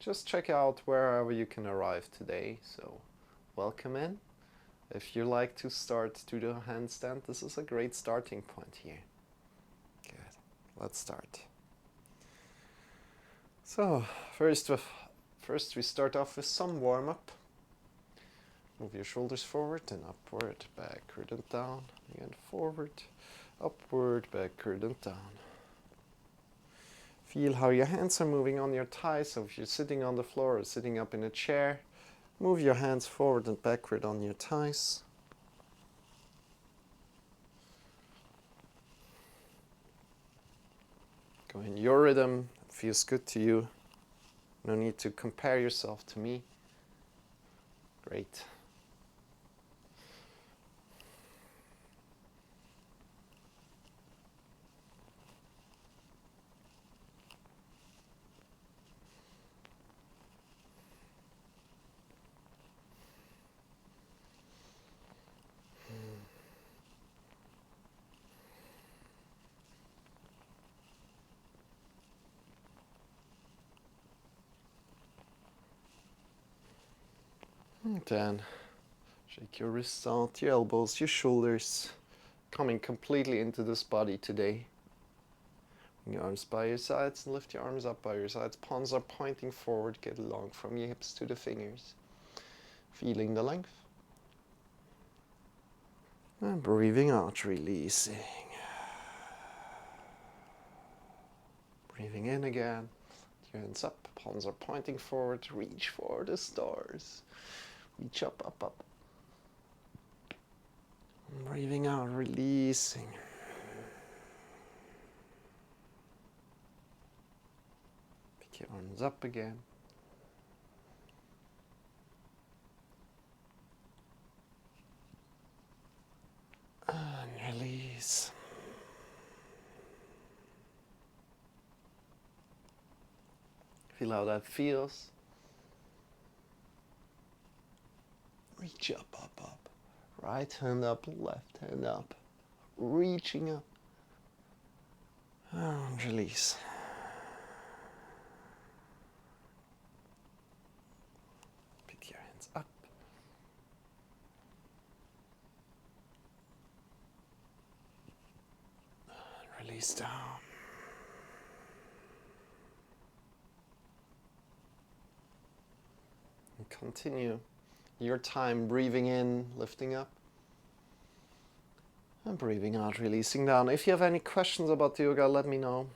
just check out wherever you can arrive today. So welcome in. If you like to start to do a handstand, this is a great starting point here. Good. Let's start. So first we start off with some warm-up. Move your shoulders forward and upward, backward and down. Again, forward, upward, backward and down. Feel how your hands are moving on your thighs. So if you're sitting on the floor or sitting up in a chair, move your hands forward and backward on your thighs. Go in your rhythm. It feels good to you. No need to compare yourself to me. Great. And then shake your wrists out, your elbows, your shoulders, coming completely into this body today. Bring your arms by your sides and lift your arms up by your sides. Palms are pointing forward, get long from your hips to the fingers. Feeling the length. And breathing out, releasing. Breathing in again. Your hands up, palms are pointing forward. Reach for the stars. Reach up, up, up. And breathing out, releasing. Pick your arms up again. And release. Feel how that feels. Reach up, up, up. Right hand up, left hand up. Reaching up. And release. Pick your hands up. And release down. And continue your time breathing in, lifting up. And breathing out, releasing down. If you have any questions about the yoga, let me know.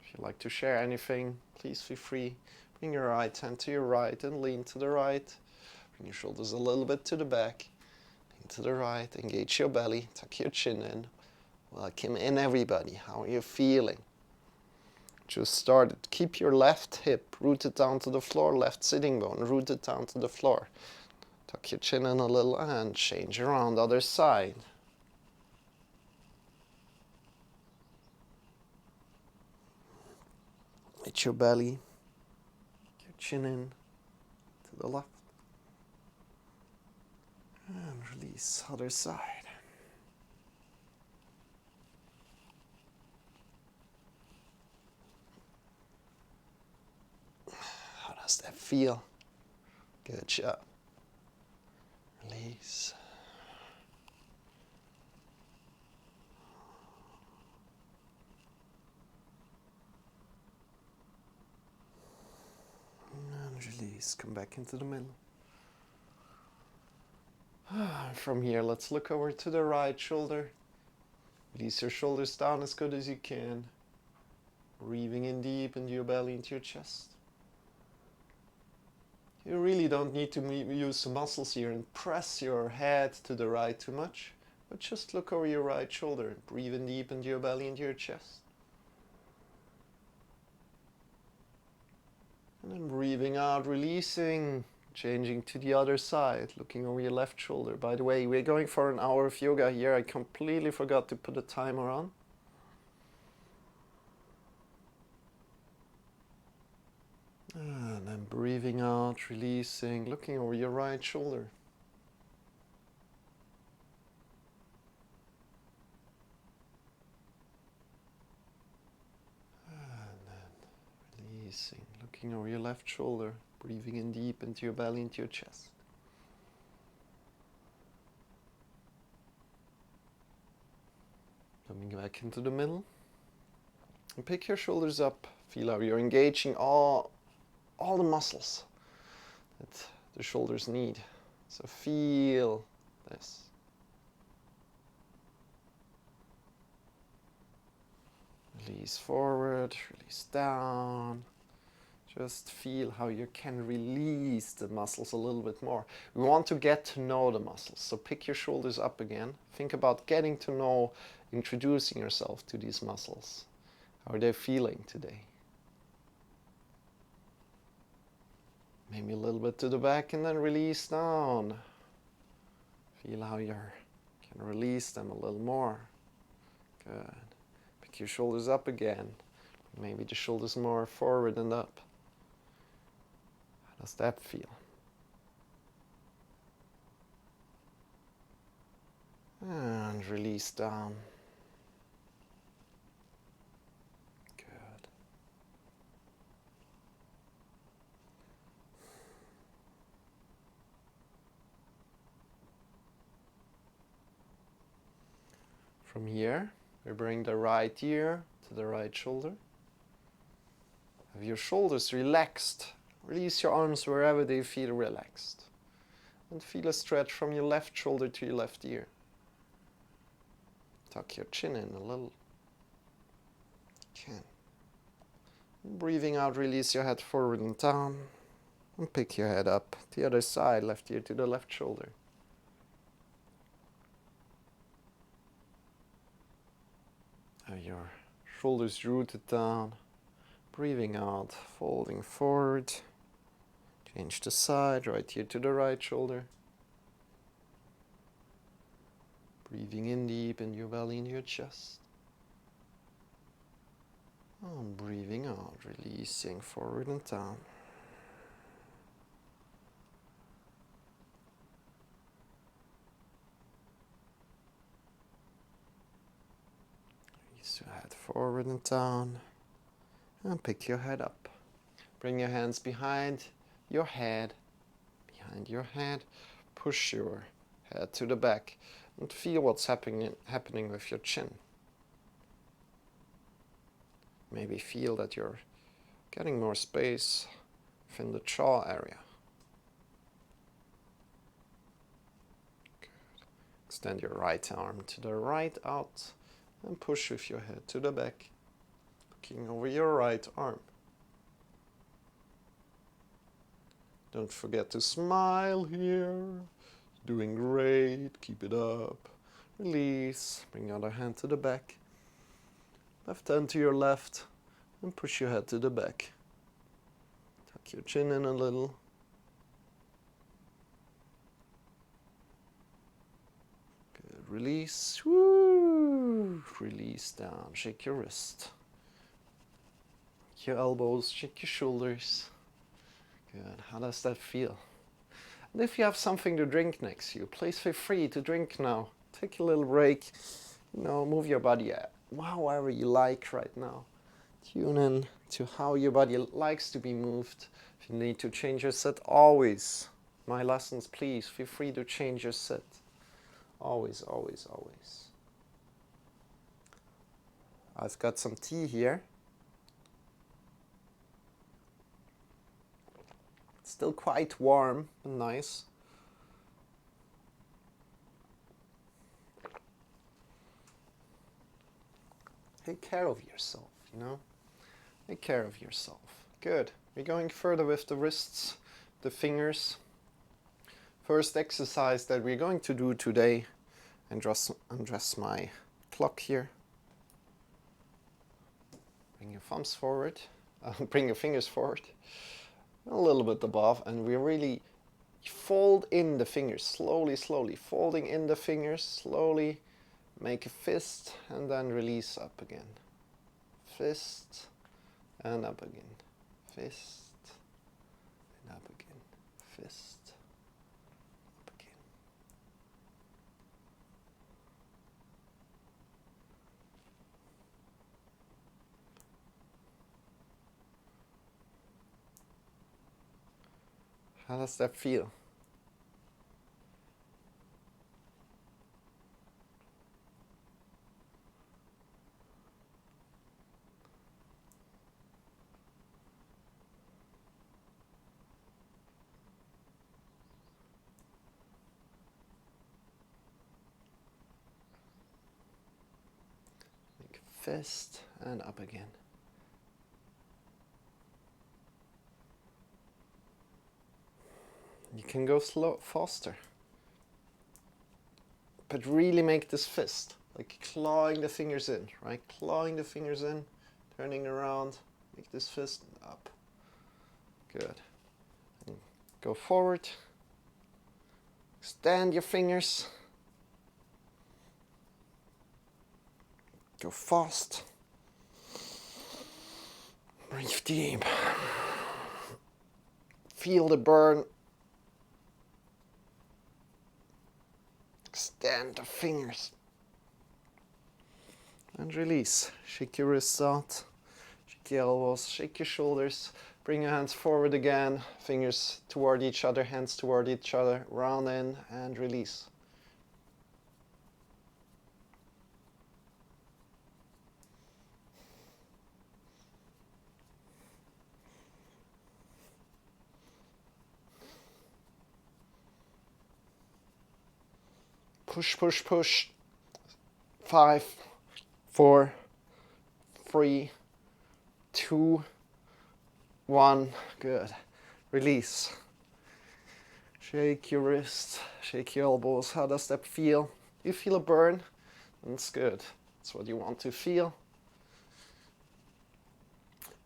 If you'd like to share anything, please feel free. Bring your right hand to your right and lean to the right. Bring your shoulders a little bit to the back. Lean to the right, engage your belly, tuck your chin in. Welcome in, everybody. How are you feeling? Just started. Keep your left hip rooted down to the floor, left sitting bone rooted down to the floor. Tuck your chin in a little and change around, other side. Hit your belly, your chin in to the left. And release, other side. How does that feel? Good job. Release. And release. Come back into the middle. From here, let's look over to the right shoulder. Release your shoulders down as good as you can. Breathing in deep into your belly, into your chest. You really don't need to use the muscles here and press your head to the right too much, but just look over your right shoulder. Breathe in deep into your belly, into your chest. And then breathing out, releasing, changing to the other side, looking over your left shoulder. By the way, we're going for an hour of yoga here. I completely forgot to put a timer on. And then breathing out, releasing, looking over your right shoulder. And then releasing, looking Looking over your left shoulder, breathing in deep into your belly, into your chest. Coming back into the middle. And pick your shoulders up. Feel how you're engaging all the muscles that the shoulders need. So feel this. Release forward, release down. Just feel how you can release the muscles a little bit more. We want to get to know the muscles. So pick your shoulders up again. Think about getting to know, introducing yourself to these muscles. How are they feeling today? Maybe a little bit to the back and then release down. Feel how you can release them a little more. Good. Pick your shoulders up again. Maybe the shoulders more forward and up. How does that feel? And release down. Good. From here, we bring the right ear to the right shoulder. Have your shoulders relaxed. Release your arms wherever they feel relaxed. And feel a stretch from your left shoulder to your left ear. Tuck your chin in a little. Can. Breathing out, release your head forward and down. And pick your head up. The other side, left ear to the left shoulder. Have your shoulders rooted down. Breathing out, folding forward. Change the side, right ear to the right shoulder. Breathing in deep in your belly and your chest. And breathing out, releasing forward and down. Release your head forward and down. And pick your head up. Bring your hands behind your head. Behind your head. Push your head to the back. And feel what's happening with your chin. Maybe feel that you're getting more space within the jaw area. Good. Extend your right arm to the right out and push with your head to the back. Looking over your right arm. Don't forget to smile here. Doing great. Keep it up. Release. Bring your other hand to the back. Left hand to your left. And push your head to the back. Tuck your chin in a little. Good. Release. Woo. Release down. Shake your wrist. Shake your elbows. Shake your shoulders. Good. How does that feel? And if you have something to drink next to you, please feel free to drink now. Take a little break. Move your body however you like right now. Tune in to how your body likes to be moved. If you need to change your set, always. My lessons, please feel free to change your set. Always, always, always. I've got some tea here. Still quite warm and nice. Take care of yourself, Take care of yourself. Good. We're going further with the wrists, the fingers. First exercise that we're going to do today, undress my clock here. Bring your thumbs forward, bring your fingers forward. A little bit above, and we really fold in the fingers slowly, folding in the fingers slowly. Make a fist and then release up again. Fist and up again. Fist and up again. Fist up again. How does that feel? Make a fist and up again. You can go faster. But really make this fist, like clawing the fingers in, right? Clawing the fingers in, turning around, make this fist up. Good. And go forward. Extend your fingers. Go fast. Breathe deep. Feel the burn. Extend the fingers. And release. Shake your wrists out. Shake your elbows. Shake your shoulders. Bring your hands forward again. Fingers toward each other. Hands toward each other. Round in and release. Push, push, push. 5, 4, 3, 2, 1. Good. Release. Shake your wrists. Shake your elbows. How does that feel? You feel a burn? That's good. That's what you want to feel.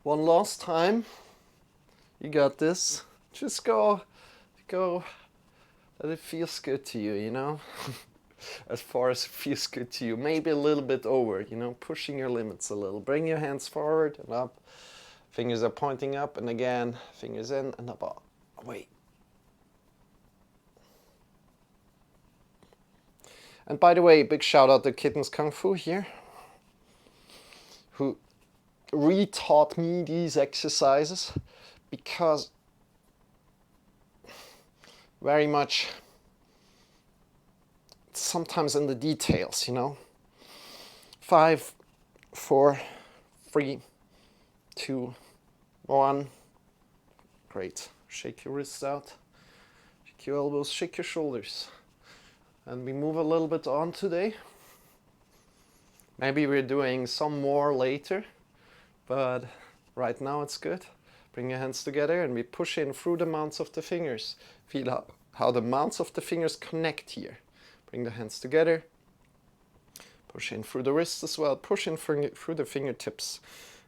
One last time. You got this. Just go. That it feels good to you, you know? As far as it feels good to you. Maybe a little bit over, you know, pushing your limits a little. Bring your hands forward and up. Fingers are pointing up, and again, fingers in and up. Wait. And by the way, big shout out to Kittens Kung Fu here, who re-taught me these exercises, because very much sometimes in the details, you know. 5, 4, 3, 2, 1. Great. Shake your wrists out. Shake your elbows. Shake your shoulders. And we move a little bit on today. Maybe we're doing some more later, but right now it's good. Bring your hands together and we push in through the mounts of the fingers. Feel how the mounts of the fingers connect here. Bring the hands together. Push in through the wrists as well. Push in through the fingertips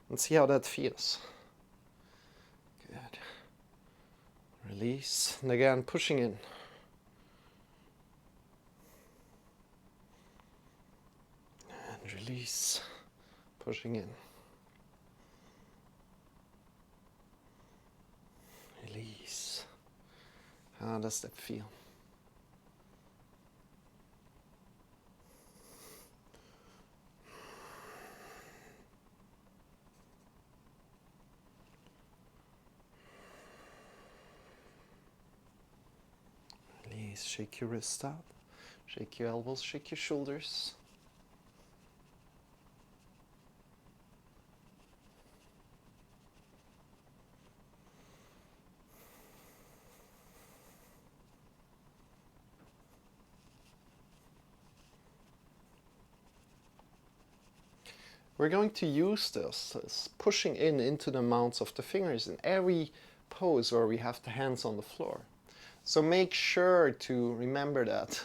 and see how that feels. Good. Release. And again, pushing in. And release. Pushing in. Release. How does that feel? Release. Shake your wrists out. Shake your elbows. Shake your shoulders. We're going to use this pushing in into the mounts of the fingers in every pose where we have the hands on the floor. So make sure to remember that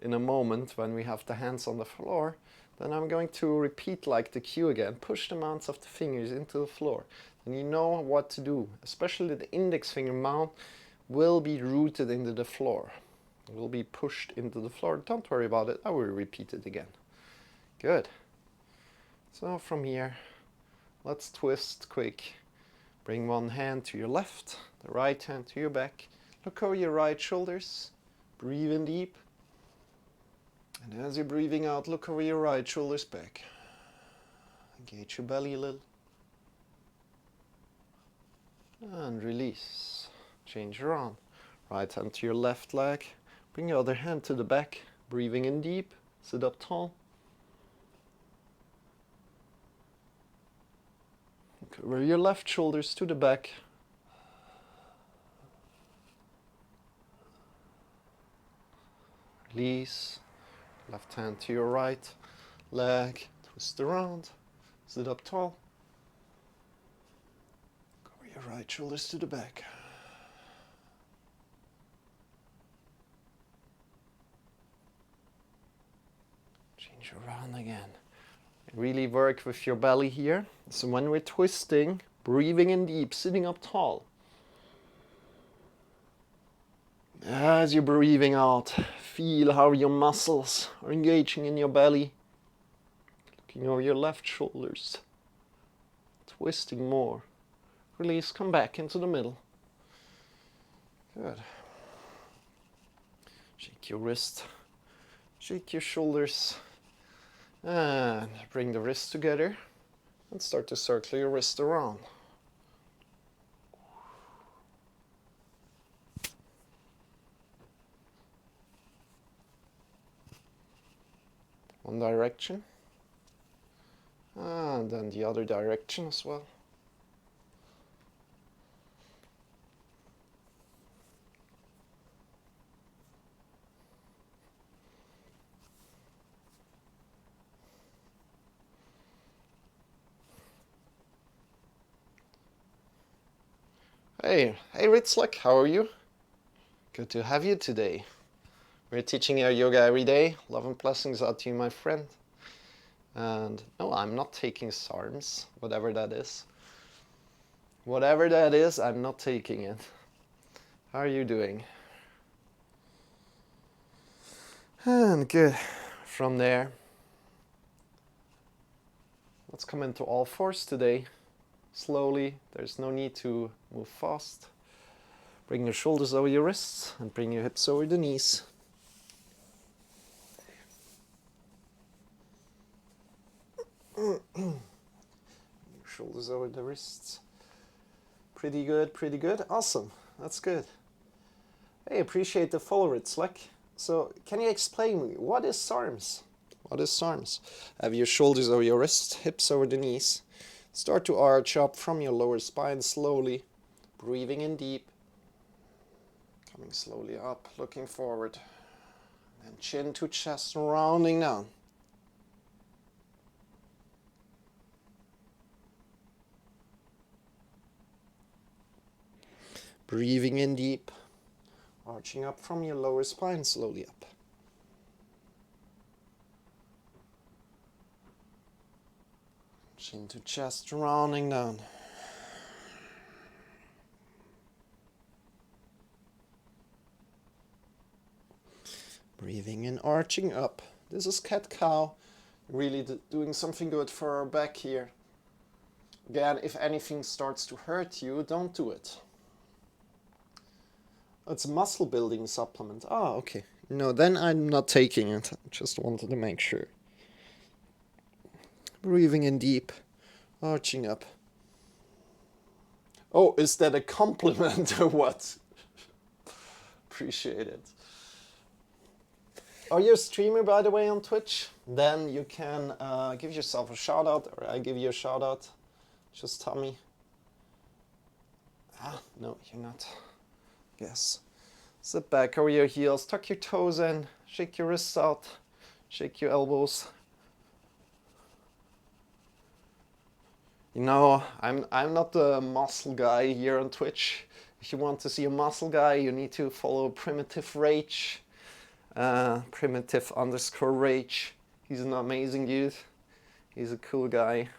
in a moment when we have the hands on the floor. Then I'm going to repeat like the cue again. Push the mounts of the fingers into the floor. And you know what to do. Especially the index finger mount will be rooted into the floor. It will be pushed into the floor. Don't worry about it. I will repeat it again. Good. So from here, let's twist quick. Bring one hand to your left, the right hand to your back. Look over your right shoulders. Breathe in deep. And as you're breathing out, look over your right shoulders back. Engage your belly a little. And release. Change around. Right hand to your left leg. Bring your other hand to the back. Breathing in deep. Sit up tall. Cover your left shoulders to the back. Release. Left hand to your right leg. Twist around. Sit up tall. Cover your right shoulders to the back. Change around again. Really work with your belly here. So when we're twisting, breathing in deep, sitting up tall. As you're breathing out, feel how your muscles are engaging in your belly. Looking over your left shoulders. Twisting more. Release, come back into the middle. Good. Shake your wrist. Shake your shoulders. And bring the wrists together. And start to circle your wrist around. One direction. And then the other direction as well. Hey Ritzlek, how are you? Good to have you today. We're teaching our yoga every day. Love and blessings out to you, my friend. And no, I'm not taking SARMs, whatever that is. Whatever that is, I'm not taking it. How are you doing? And good. From there, let's come into all fours today. Slowly, there's no need to move fast. Bring your shoulders over your wrists and bring your hips over the knees. Your shoulders over the wrists. Pretty good, pretty good. Awesome, that's good. Hey, appreciate the follow, Ritzlek. So, can you explain me, what is SARMs? What is SARMs? Have your shoulders over your wrists, hips over the knees. Start to arch up from your lower spine slowly, breathing in deep, coming slowly up, looking forward, and chin to chest, rounding down. Breathing in deep, arching up from your lower spine slowly up. Chin to chest, rounding down. Breathing in, arching up. This is cat-cow. Really doing something good for our back here. Again, if anything starts to hurt you, don't do it. It's a muscle building supplement. Ah, okay. No, then I'm not taking it. Just wanted to make sure. Breathing in deep, arching up. Oh, is that a compliment or what? Appreciate it. Are you a streamer, by the way, on Twitch? Then you can give yourself a shout out, or I give you a shout out. Just tell me. Ah, no, you're not. Yes. Sit back over your heels, tuck your toes in, shake your wrists out, shake your elbows. You know, I'm not the muscle guy here on Twitch. If you want to see a muscle guy, you need to follow Primitive Rage. Primitive_Rage. He's an amazing dude. He's a cool guy.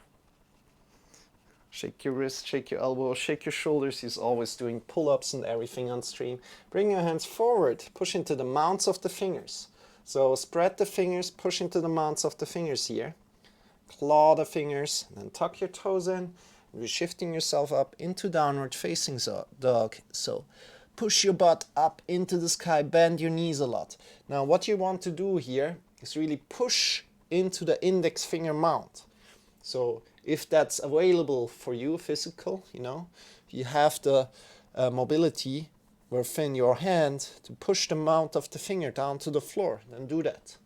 Shake your wrist, shake your elbow, shake your shoulders. He's always doing pull-ups and everything on stream. Bring your hands forward, push into the mounts of the fingers. So spread the fingers, push into the mounts of the fingers here. Claw the fingers, and then tuck your toes in. You're shifting yourself up into downward facing dog. So push your butt up into the sky, bend your knees a lot. Now what you want to do here is really push into the index finger mount. So if that's available for you, physical, you know, you have the mobility, within your hand to push the mount of the finger down to the floor, then do that.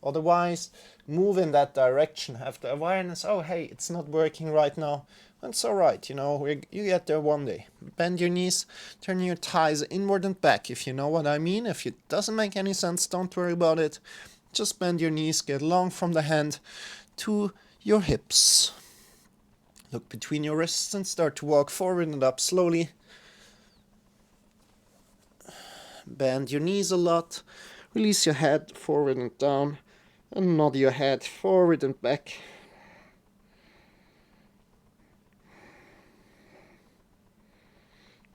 Otherwise, move in that direction. Have the awareness, oh hey, it's not working right now. It's alright, you know, you get there one day. Bend your knees, turn your thighs inward and back, if you know what I mean. If it doesn't make any sense, don't worry about it. Just bend your knees, get long from the hand to your hips. Look between your wrists and start to walk forward and up slowly. Bend your knees a lot. Release your head forward and down. And nod your head forward and back.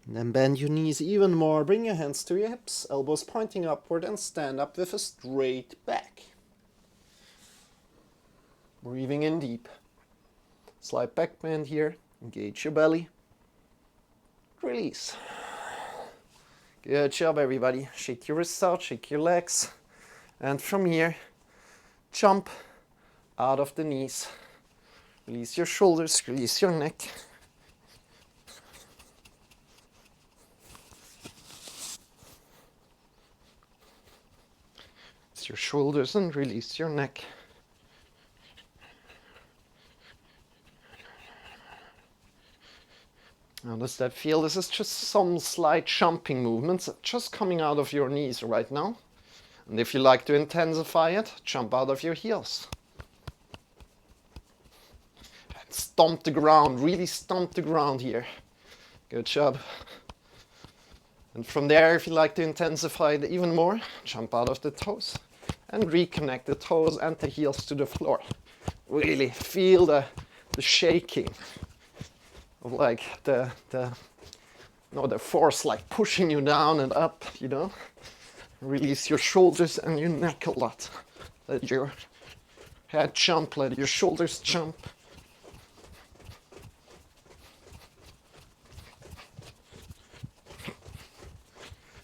And then bend your knees even more. Bring your hands to your hips, elbows pointing upward, and stand up with a straight back. Breathing in deep. Slight back bend here. Engage your belly. Release. Good job, everybody. Shake your wrists out, shake your legs. And from here, jump out of the knees. Release your shoulders, release your neck. Release your shoulders and release your neck. How does that feel? This is just some slight jumping movements just coming out of your knees right now. And if you like to intensify it, jump out of your heels. And stomp the ground, really stomp the ground here. Good job. And from there, if you like to intensify it even more, jump out of the toes and reconnect the toes and the heels to the floor. Really feel the shaking of like the force like pushing you down and up, you know. Release your shoulders and your neck a lot. Let your head jump, let your shoulders jump.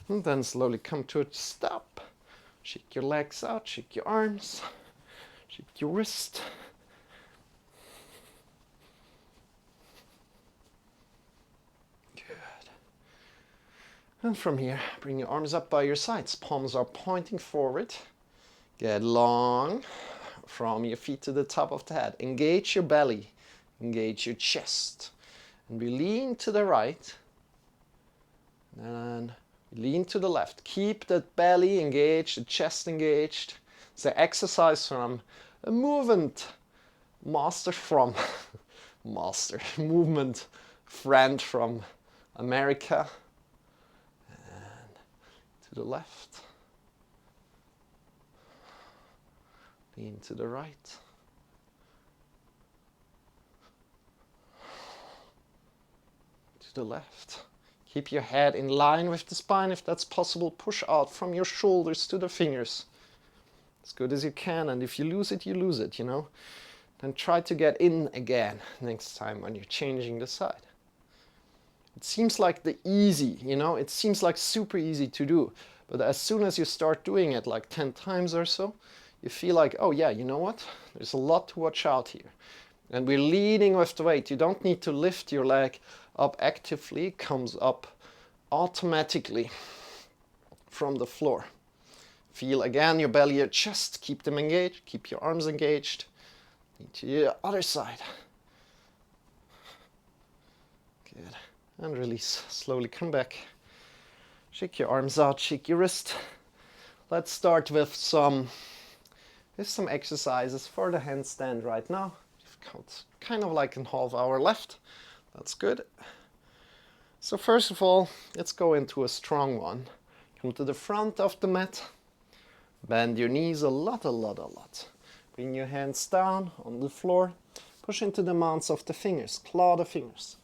And then slowly come to a stop. Shake your legs out, shake your arms, shake your wrist. And from here, bring your arms up by your sides. Palms are pointing forward. Get long from your feet to the top of the head. Engage your belly. Engage your chest. And we lean to the right. And lean to the left. Keep that belly engaged, the chest engaged. It's an exercise from a movement movement friend from America. To the left, lean to the right, to the left. Keep your head in line with the spine if that's possible. Push out from your shoulders to the fingers as good as you can, and if you lose it, you lose it, you know. Then try to get in again next time when you're changing the side. It seems like it seems like super easy to do. But as soon as you start doing it like 10 times or so, you feel like, oh yeah, you know what? There's a lot to watch out here. And we're leading with the weight. You don't need to lift your leg up actively. It comes up automatically from the floor. Feel again your belly, your chest. Keep them engaged. Keep your arms engaged. To the other side. Good. And release. Slowly come back. Shake your arms out, shake your wrist. Let's start with some exercises for the handstand right now. We've got kind of like a half hour left. That's good. So first of all, let's go into a strong one. Come to the front of the mat. Bend your knees a lot. Bring your hands down on the floor. Push into the mounts of the fingers, claw the fingers.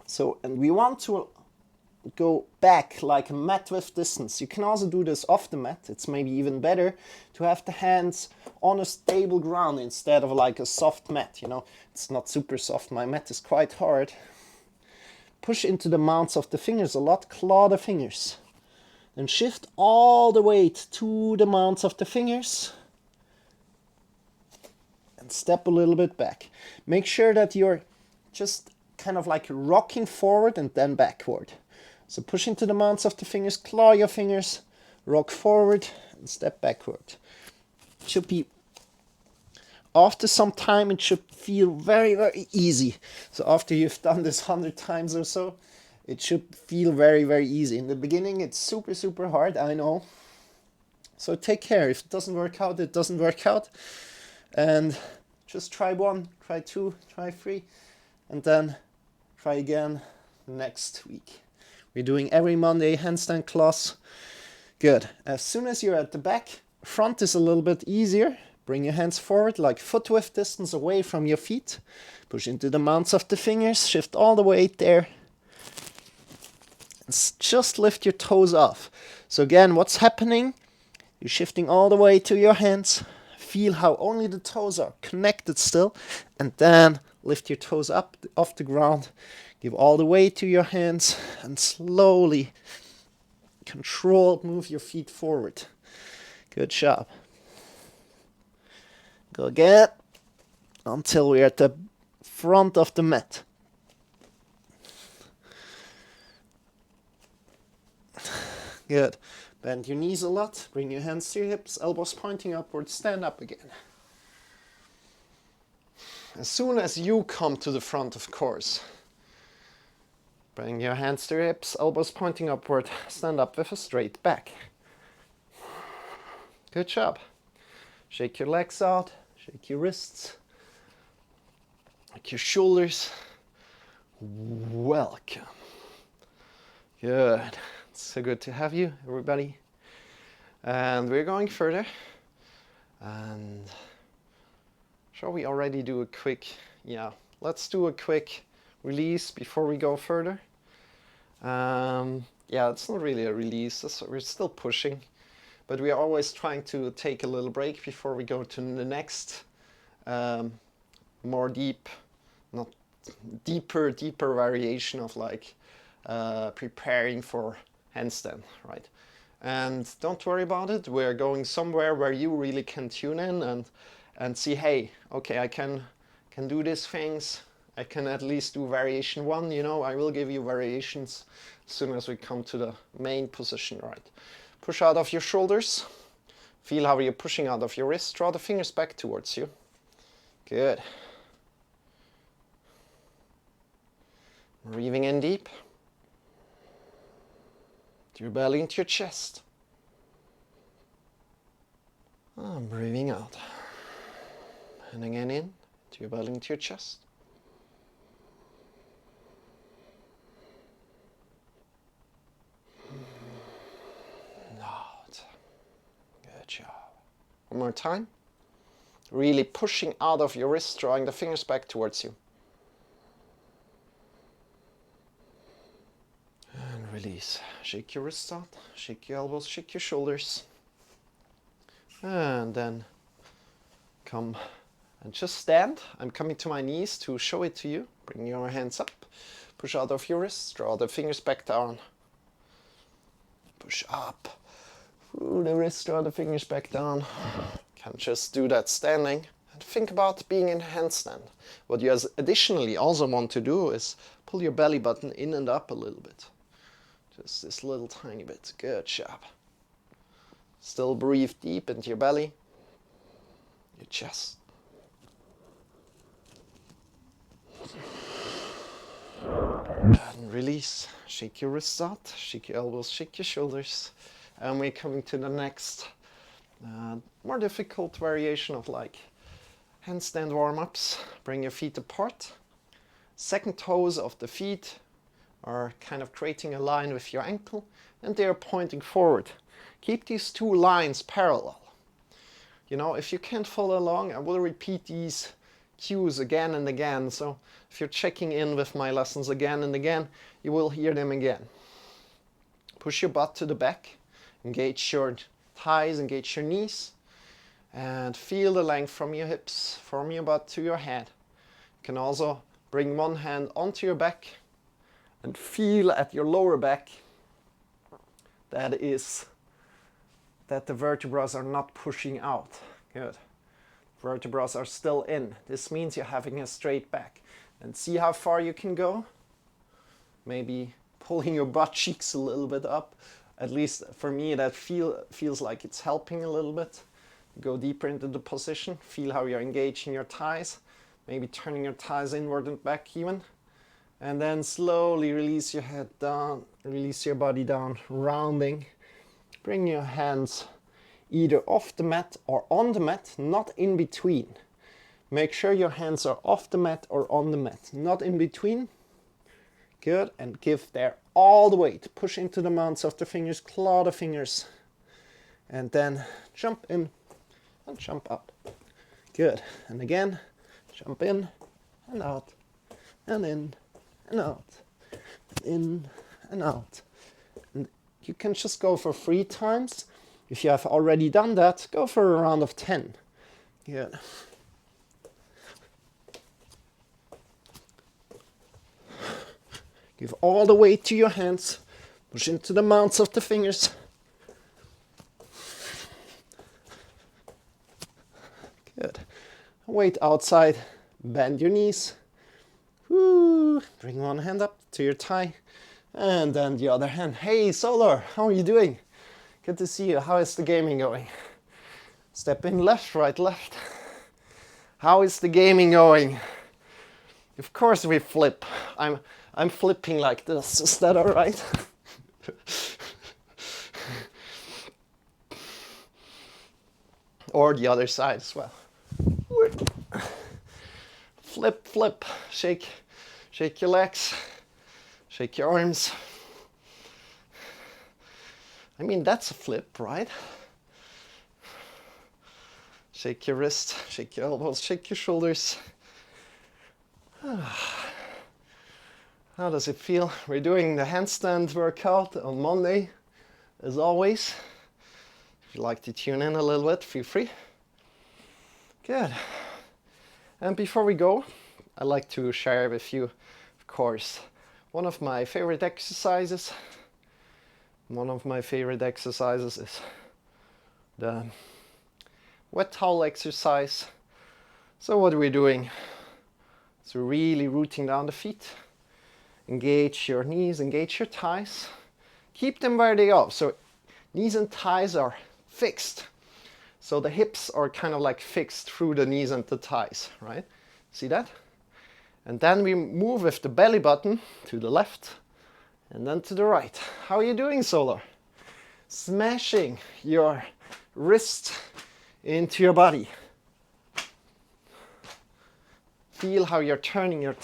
So, and we want to go back like a mat with distance. You can also do this off the mat. It's maybe even better to have the hands on a stable ground instead of like a soft mat, you know. It's not super soft. My mat is quite hard. Push into the mounts of the fingers a lot. Claw the fingers. Then shift all the weight to the mounts of the fingers. And step a little bit back. Make sure that you're just kind of like rocking forward and then backward. So push into the mounts of the fingers, claw your fingers, rock forward and step backward. It should be, after some time, it should feel very, very easy. So after you've done this 100 times or so, it should feel very, very easy. In the beginning, it's super, super hard, I know. So take care. If it doesn't work out, it doesn't work out. And just try 1, try 2, try 3, and then try again next week. We're doing every Monday handstand class. Good. As soon as you're at the back, front is a little bit easier. Bring your hands forward, like foot width distance away from your feet. Push into the mounts of the fingers, shift all the weight there. And just lift your toes off. So again, what's happening? You're shifting all the way to your hands. Feel how only the toes are connected still. And then lift your toes up off the ground. Give all the weight to your hands and slowly move your feet forward. Good job. Go again until we're at the front of the mat. Good. Bend your knees a lot. Bring your hands to your hips, elbows pointing upwards. Stand up again. As soon as you come to the front, of course, bring your hands to your hips, elbows pointing upward. Stand up with a straight back. Good job. Shake your legs out. Shake your wrists, shake your shoulders. Welcome. Good. It's so good to have you, everybody. And we're going further. And shall we already do a quick, let's do a quick release before we go further. It's not really a release, we're still pushing. But we are always trying to take a little break before we go to the next, more deeper variation of preparing for handstand, right? And don't worry about it. We're going somewhere where you really can tune in and see, hey, okay, I can do these things. I can at least do variation 1. I will give you variations as soon as we come to the main position, right? Push out of your shoulders. Feel how you're pushing out of your wrists. Draw the fingers back towards you. Good. Breathing in deep. To your belly into your chest. And breathing out. And again in. To your belly into your chest. Good job. One more time. Really pushing out of your wrist, drawing the fingers back towards you. And release. Shake your wrists out, shake your elbows, shake your shoulders. And then come and just stand. I'm coming to my knees to show it to you. Bring your hands up. Push out of your wrists, draw the fingers back down. Push up. Through the wrist, draw the fingers back down. Can just do that standing. And think about being in handstand. What you additionally also want to do is pull your belly button in and up a little bit. Just this little tiny bit. Good job. Still breathe deep into your belly, your chest. And release. Shake your wrists out, shake your elbows, shake your shoulders. And we're coming to the next more difficult variation of handstand warm-ups. Bring your feet apart. Second toes of the feet are kind of creating a line with your ankle, and they are pointing forward. Keep these two lines parallel. If you can't follow along, I will repeat these cues again and again. So if you're checking in with my lessons again and again, you will hear them again. Push your butt to the back. Engage your thighs, engage your knees. And feel the length from your hips, from your butt to your head. You can also bring one hand onto your back and feel at your lower back that the vertebrae are not pushing out. Good. Vertebrae are still in. This means you're having a straight back. And see how far you can go. Maybe pulling your butt cheeks a little bit up. At least for me, that feels like it's helping a little bit. Go deeper into the position. Feel how you're engaging your thighs. Maybe turning your thighs inward and back even. And then slowly release your head down, release your body down, rounding. Bring your hands either off the mat or on the mat, not in between. Make sure your hands are off the mat or on the mat, not in between. Good, and give there all the weight. Push into the mounts of the fingers, claw the fingers. And then jump in and jump out. Good, and again, jump in and out, and in and out, in and out. And you can just go for 3 times. If you have already done that, go for a round of 10. Good. Give all the weight to your hands. Push into the mounts of the fingers. Good. Weight outside. Bend your knees. Woo. Bring one hand up to your thigh. And then the other hand. Hey, Solar, how are you doing? Good to see you. How is the gaming going? Step in left, right, left. How is the gaming going? Of course we flip. I'm flipping like this. Is that all right? Or the other side as well. Flip, flip. Shake your legs. Shake your arms. I mean, that's a flip, right? Shake your wrist, shake your elbows, shake your shoulders. How does it feel? We're doing the handstand workout on Monday, as always. If you'd like to tune in a little bit, feel free. Good. And before we go, I'd like to share with you, of course, one of my favorite exercises. One of my favorite exercises is the wet towel exercise. So what are we doing? So really rooting down the feet. Engage your knees, engage your thighs. Keep them where they are. So knees and thighs are fixed. So the hips are kind of like fixed through the knees and the thighs, right? See that? And then we move with the belly button to the left and then to the right. How are you doing, Solar? Smashing your wrist into your body. Feel how you're turning your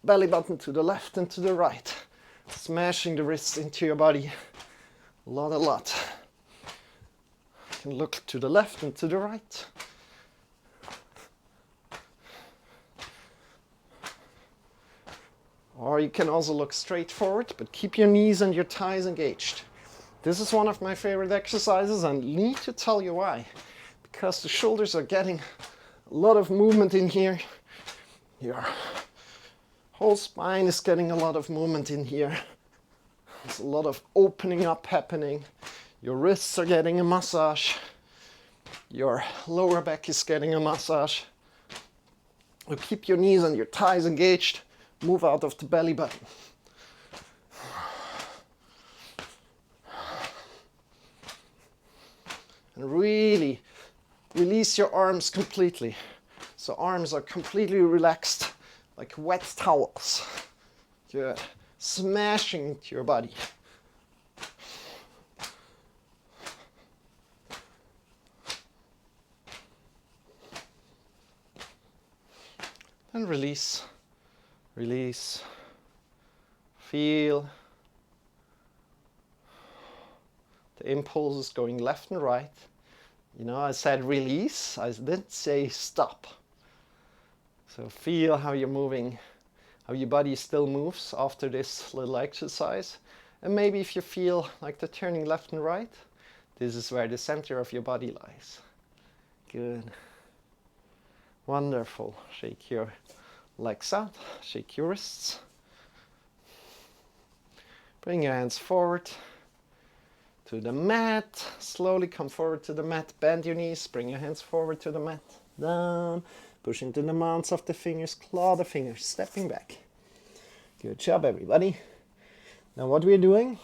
belly button to the left and to the right. Smashing the wrists into your body. A lot. You can look to the left and to the right. Or you can also look straight forward, but keep your knees and your thighs engaged. This is one of my favorite exercises, and I need to tell you why. Because the shoulders are getting a lot of movement in here. Your whole spine is getting a lot of movement in here. There's a lot of opening up happening. Your wrists are getting a massage. Your lower back is getting a massage. So keep your knees and your thighs engaged. Move out of the belly button. And really release your arms completely. So arms are completely relaxed, like wet towels. Good. Smashing into your body. And release. Release. Feel the impulses going left and right. You know, I said release, I didn't say stop. So feel how you're moving, how your body still moves after this little exercise. And maybe if you feel like the turning left and right, this is where the center of your body lies. Good. Wonderful. Shake your legs out, shake your wrists. Bring your hands forward to the mat. Slowly come forward to the mat. Bend your knees. Bring your hands forward to the mat. Down. Push into the mounts of the fingers. Claw the fingers. Stepping back. Good job, everybody. Now what we're doing,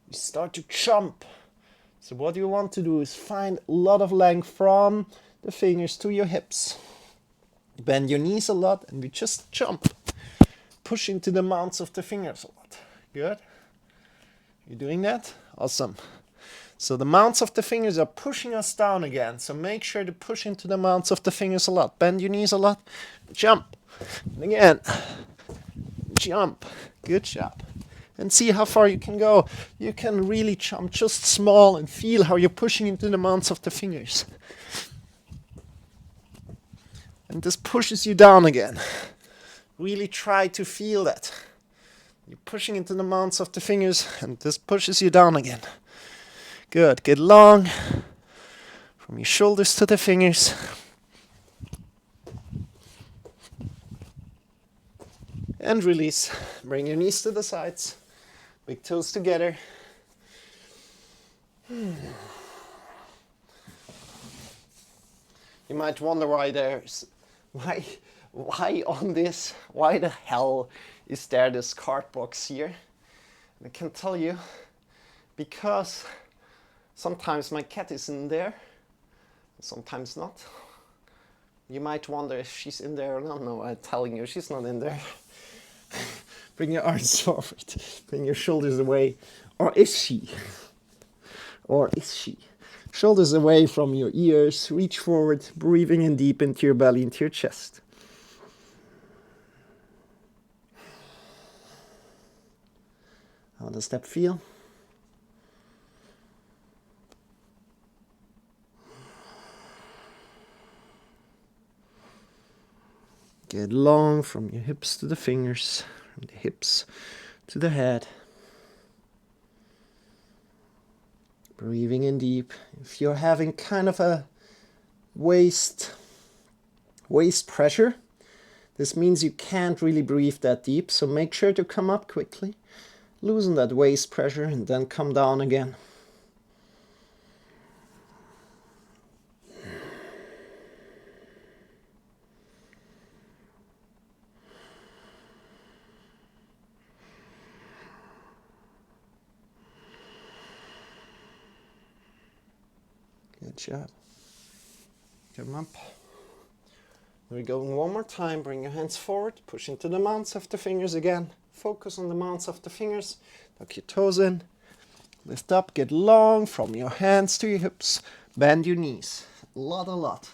we start to jump. So what you want to do is find a lot of length from the fingers to your hips. Bend your knees a lot and we just jump. Push into the mounts of the fingers a lot. Good. You doing that? Awesome. So the mounts of the fingers are pushing us down again. So make sure to push into the mounts of the fingers a lot. Bend your knees a lot. Jump. And again. Jump. Good job. And see how far you can go. You can really jump just small and feel how you're pushing into the mounts of the fingers. And this pushes you down again. Really try to feel that. You're pushing into the mounts of the fingers and this pushes you down again. Good. Get long from your shoulders to the fingers. And release. Bring your knees to the sides. Big toes together. You might wonder why why the hell is there this card box here? And I can tell you, because sometimes my cat is in there, sometimes not. You might wonder if she's in there or not. No, I'm telling you, she's not in there. Bring your arms forward, bring your shoulders away. Or is she? Or is she? Shoulders away from your ears, reach forward, breathing in deep into your belly, into your chest. How does that feel? Get long from your hips to the fingers, from the hips to the head. Breathing in deep. If you're having kind of a waist pressure, this means you can't really breathe that deep, so make sure to come up quickly. Loosen that waist pressure and then come down again. Good job. Come up. We're going one more time. Bring your hands forward. Push into the mounts of the fingers again. Focus on the mounts of the fingers. Tuck your toes in. Lift up. Get long from your hands to your hips. Bend your knees. A lot.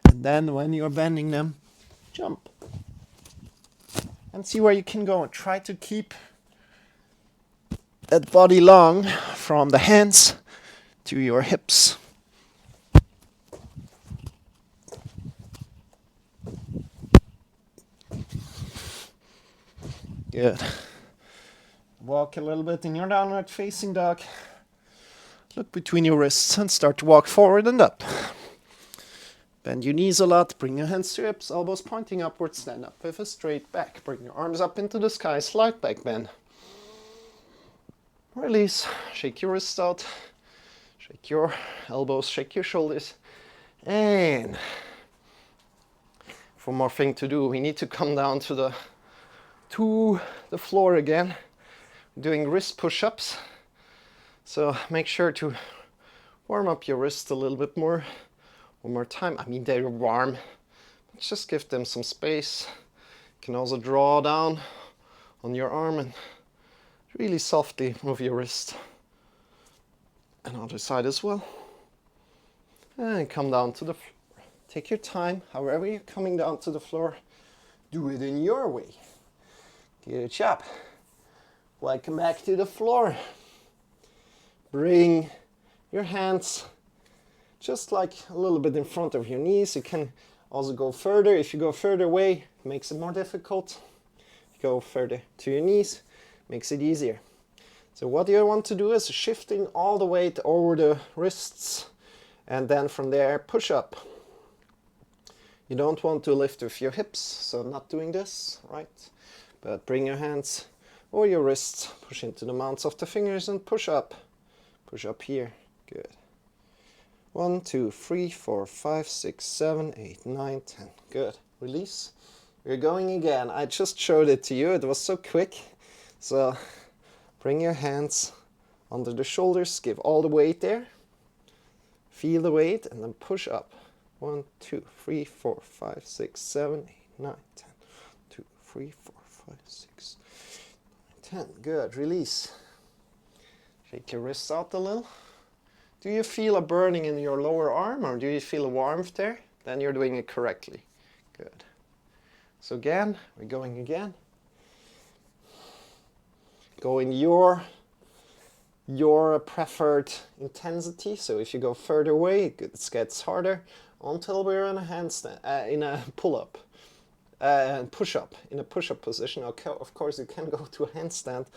And then when you're bending them, jump. And see where you can go. And try to keep that body long from the hands to your hips. Good. Walk a little bit in your downward facing dog. Look between your wrists and start to walk forward and up. Bend your knees a lot. Bring your hands to your hips, elbows pointing upwards. Stand up with a straight back. Bring your arms up into the sky. Slight back bend. Release. Shake your wrists out. Shake your elbows. Shake your shoulders. And one more thing to do. We need to come down to the floor again, doing wrist push-ups. So make sure to warm up your wrists a little bit more. One more time. I mean, they're warm. Let's just give them some space. You can also draw down on your arm and really softly move your wrist. And other side as well. And come down to the floor. Take your time. However you're coming down to the floor, do it in your way. Good job. Welcome back to the floor. Bring your hands just like a little bit in front of your knees. You can also go further. If you go further away, it makes it more difficult. If you go further to your knees, makes it easier. So what you want to do is shifting all the weight over the wrists and then from there push up. You don't want to lift with your hips, so not doing this, right? But bring your hands over your wrists, push into the mounts of the fingers and push up. Push up here. Good. 1, 2, 3, 4, 5, 6, 7, 8, 9, 10. Good. Release. We're going again. I just showed it to you. It was so quick. So bring your hands under the shoulders. Give all the weight there. Feel the weight and then push up. 1, 2, 3, 4, 5, 6, 7, 8, 9, 10. 2, 3, 4, 5, 6, 9, 10. Good. Release. Shake your wrists out a little. Do you feel a burning in your lower arm or do you feel a warmth there? Then you're doing it correctly. Good. So again, we're going again. Go in your preferred intensity. So if you go further away, it gets harder until we're in a handstand, in a pull-up, push-up, in a push-up position. Okay, of course, you can go to a handstand,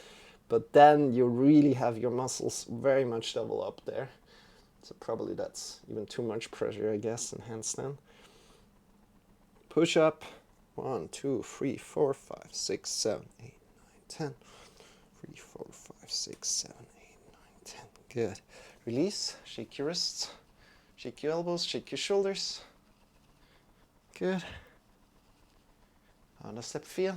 but then you really have your muscles very much double up there. So probably that's even too much pressure, I guess, in handstand. Push up. 1, 2, 3, 4, 5, 6, 7, 8, 9, 10. 3, 4, 5, 6, 7, 8, 9, 10. Good. Release. Shake your wrists. Shake your elbows. Shake your shoulders. Good. How does that feel?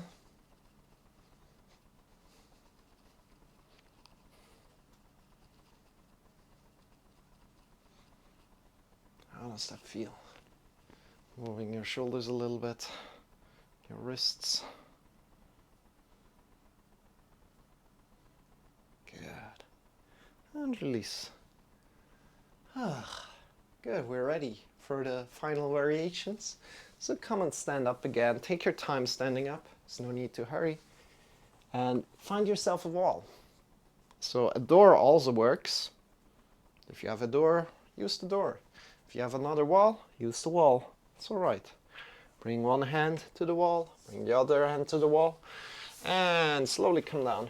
How does that feel? Moving your shoulders a little bit. Your wrists. Good. And release. Good, we're ready for the final variations. So come and stand up again. Take your time standing up. There's no need to hurry. And find yourself a wall. So a door also works. If you have a door, use the door. If you have another wall, use the wall. It's all right. Bring one hand to the wall, bring the other hand to the wall, and slowly come down.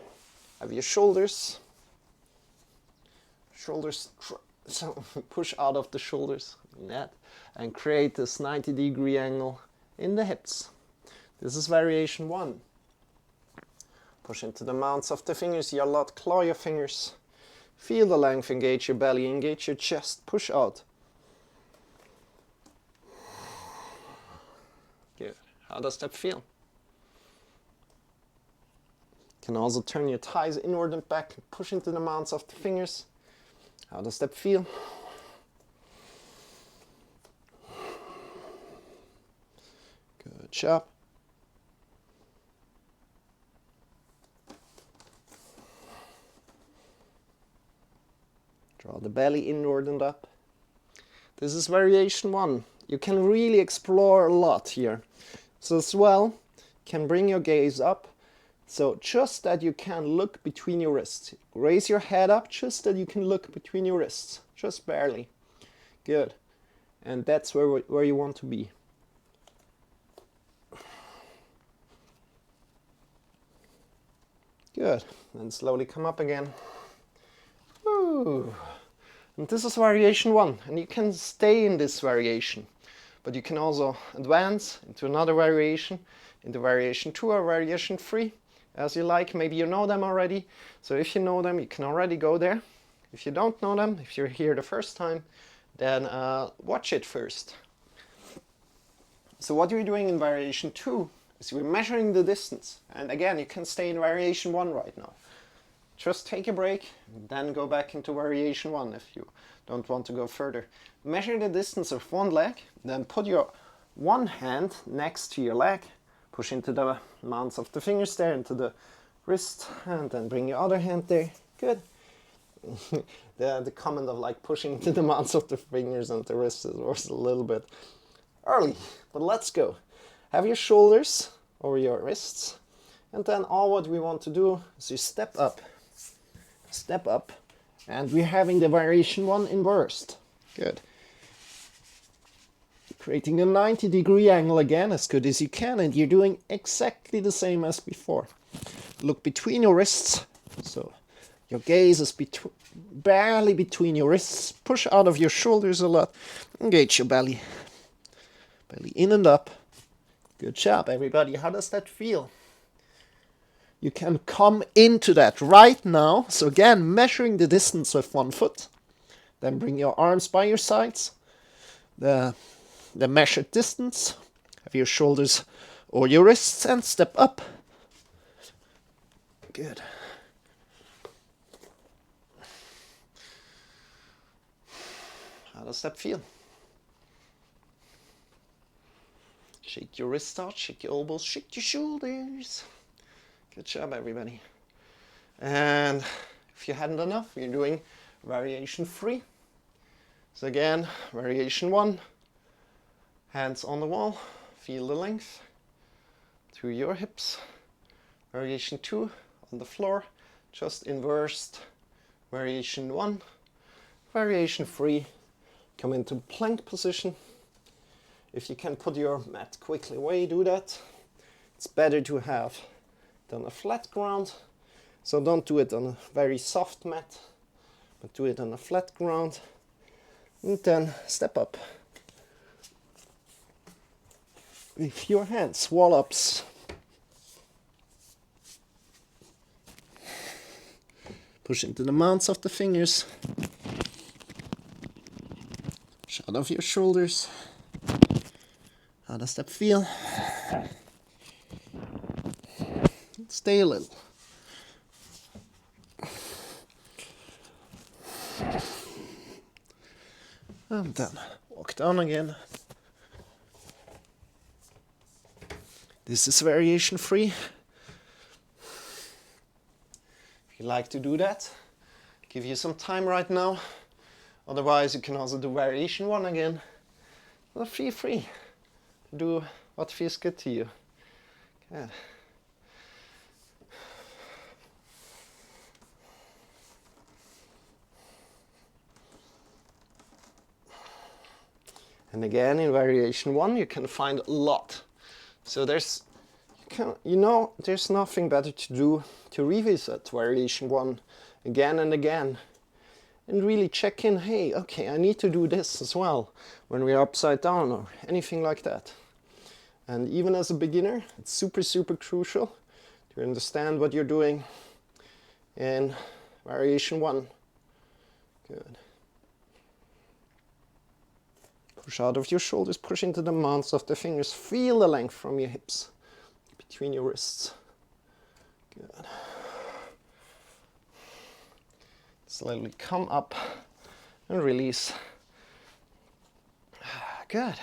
Have your shoulders, so push out of the shoulders, like that, and create this 90-degree angle in the hips. This is variation 1. Push into the mounts of the fingers, your lot, claw your fingers. Feel the length, engage your belly, engage your chest, push out. Good. How does that feel? You can also turn your thighs inward and back, push into the mounts of the fingers. How does that feel? Good job. Draw the belly inward and up. This is variation 1. You can really explore a lot here. So as well, can bring your gaze up. So just that you can look between your wrists. Raise your head up just that you can look between your wrists. Just barely. Good. And that's where you want to be. Good. And slowly come up again. Ooh. And this is variation 1. And you can stay in this variation. But you can also advance into another variation, into variation 2 or variation 3, as you like. Maybe you know them already. So if you know them, you can already go there. If you don't know them, if you're here the first time, then watch it first. So what we're doing in variation 2 is we're measuring the distance. And again, you can stay in variation 1 right now. Just take a break, then go back into variation 1 if you don't want to go further. Measure the distance of one leg, then put your one hand next to your leg, push into the mounts of the fingers there, into the wrist, and then bring your other hand there. Good. The comment of like pushing into the mounts of the fingers and the wrists was a little bit early, but let's go. Have your shoulders over your wrists, and then all what we want to do is you step up, and we're having the variation 1 inversed. Good. Creating a 90-degree angle again as good as you can, and you're doing exactly the same as before. Look between your wrists, so your gaze is barely between your wrists. Push out of your shoulders a lot. Engage your belly. Belly in and up. Good job, everybody. How does that feel? You can come into that right now. So again, measuring the distance with one foot. Then bring your arms by your sides. The measured distance. Have your shoulders or your wrists and step up. Good. How does that feel? Shake your wrists out, shake your elbows, shake your shoulders. Good job, everybody. And if you hadn't enough, you're doing variation 3. So again, variation 1, hands on the wall, feel the length through your hips. Variation 2, on the floor, just inversed. Variation 1. Variation 3, come into plank position. If you can put your mat quickly away, do that. It's better to have it on a flat ground. So don't do it on a very soft mat, but do it on a flat ground. And then step up with your hands, wall ups. Push into the mounts of the fingers. Shut off your shoulders. How does that feel? Stay a little. And then walk down again. This is variation 3. If you like to do that, give you some time right now. Otherwise, you can also do variation 1 again. Well, feel free to do what feels good to you. Good. And again, in variation 1, you can find a lot. So there's nothing better to do to revisit variation 1 again and again. And really check in, hey, okay, I need to do this as well when we're upside down or anything like that. And even as a beginner, it's super, super crucial to understand what you're doing in variation 1. Good. Push out of your shoulders, push into the mounts of the fingers. Feel the length from your hips, between your wrists. Good. Slowly come up and release. Good.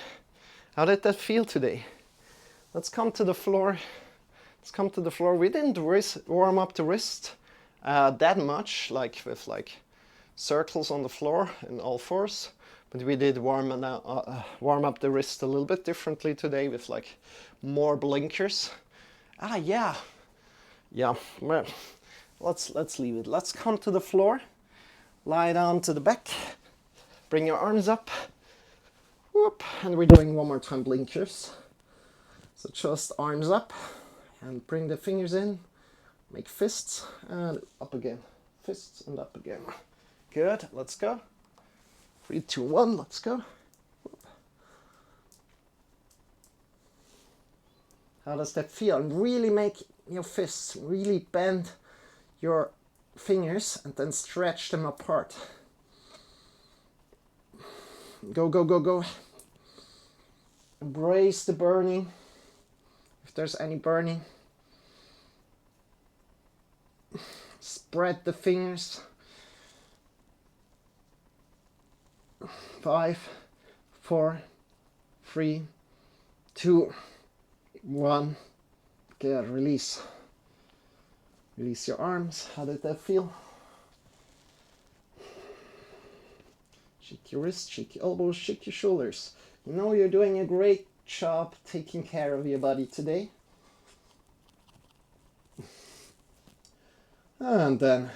How did that feel today? Let's come to the floor. Let's come to the floor. We didn't warm up the wrist that much, like with circles on the floor in all fours. But we did warm up the wrist a little bit differently today with more blinkers. Yeah. Well, let's leave it. Let's come to the floor. Lie down to the back. Bring your arms up. Whoop. And we're doing one more time blinkers. So just arms up and bring the fingers in. Make fists and up again. Fists and up again. Good. Let's go. 3, 2, 1, let's go. How does that feel? And really make your fists, really bend your fingers and then stretch them apart. Go, go, go, go. Embrace the burning, if there's any burning. Spread the fingers. 5, 4, 3, 2, 1. Good. Release. Release your arms. How did that feel? Shake your wrists, shake your elbows, shake your shoulders. You know you're doing a great job taking care of your body today. And then,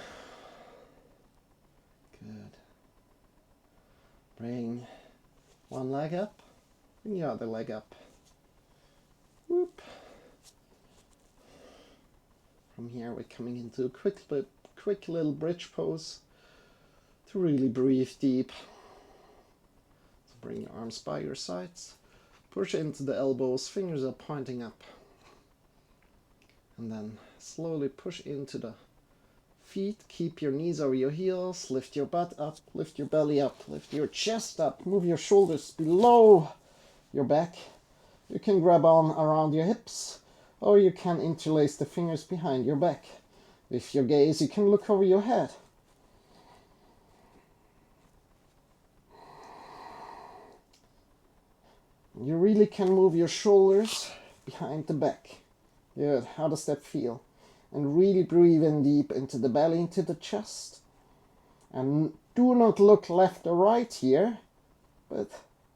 good. Bring one leg up, bring your other leg up. Whoop. From here we're coming into a quick little bridge pose to really breathe deep. So bring your arms by your sides, push into the elbows, fingers are pointing up. And then slowly push into the feet, keep your knees over your heels, lift your butt up, lift your belly up, lift your chest up, move your shoulders below your back, You can grab on around your hips, or you can interlace the fingers behind your back. With your gaze, you can look over your head. You really can move your shoulders behind the back. Good. How does that feel? And really breathe in deep into the belly, into the chest. And do not look left or right here, but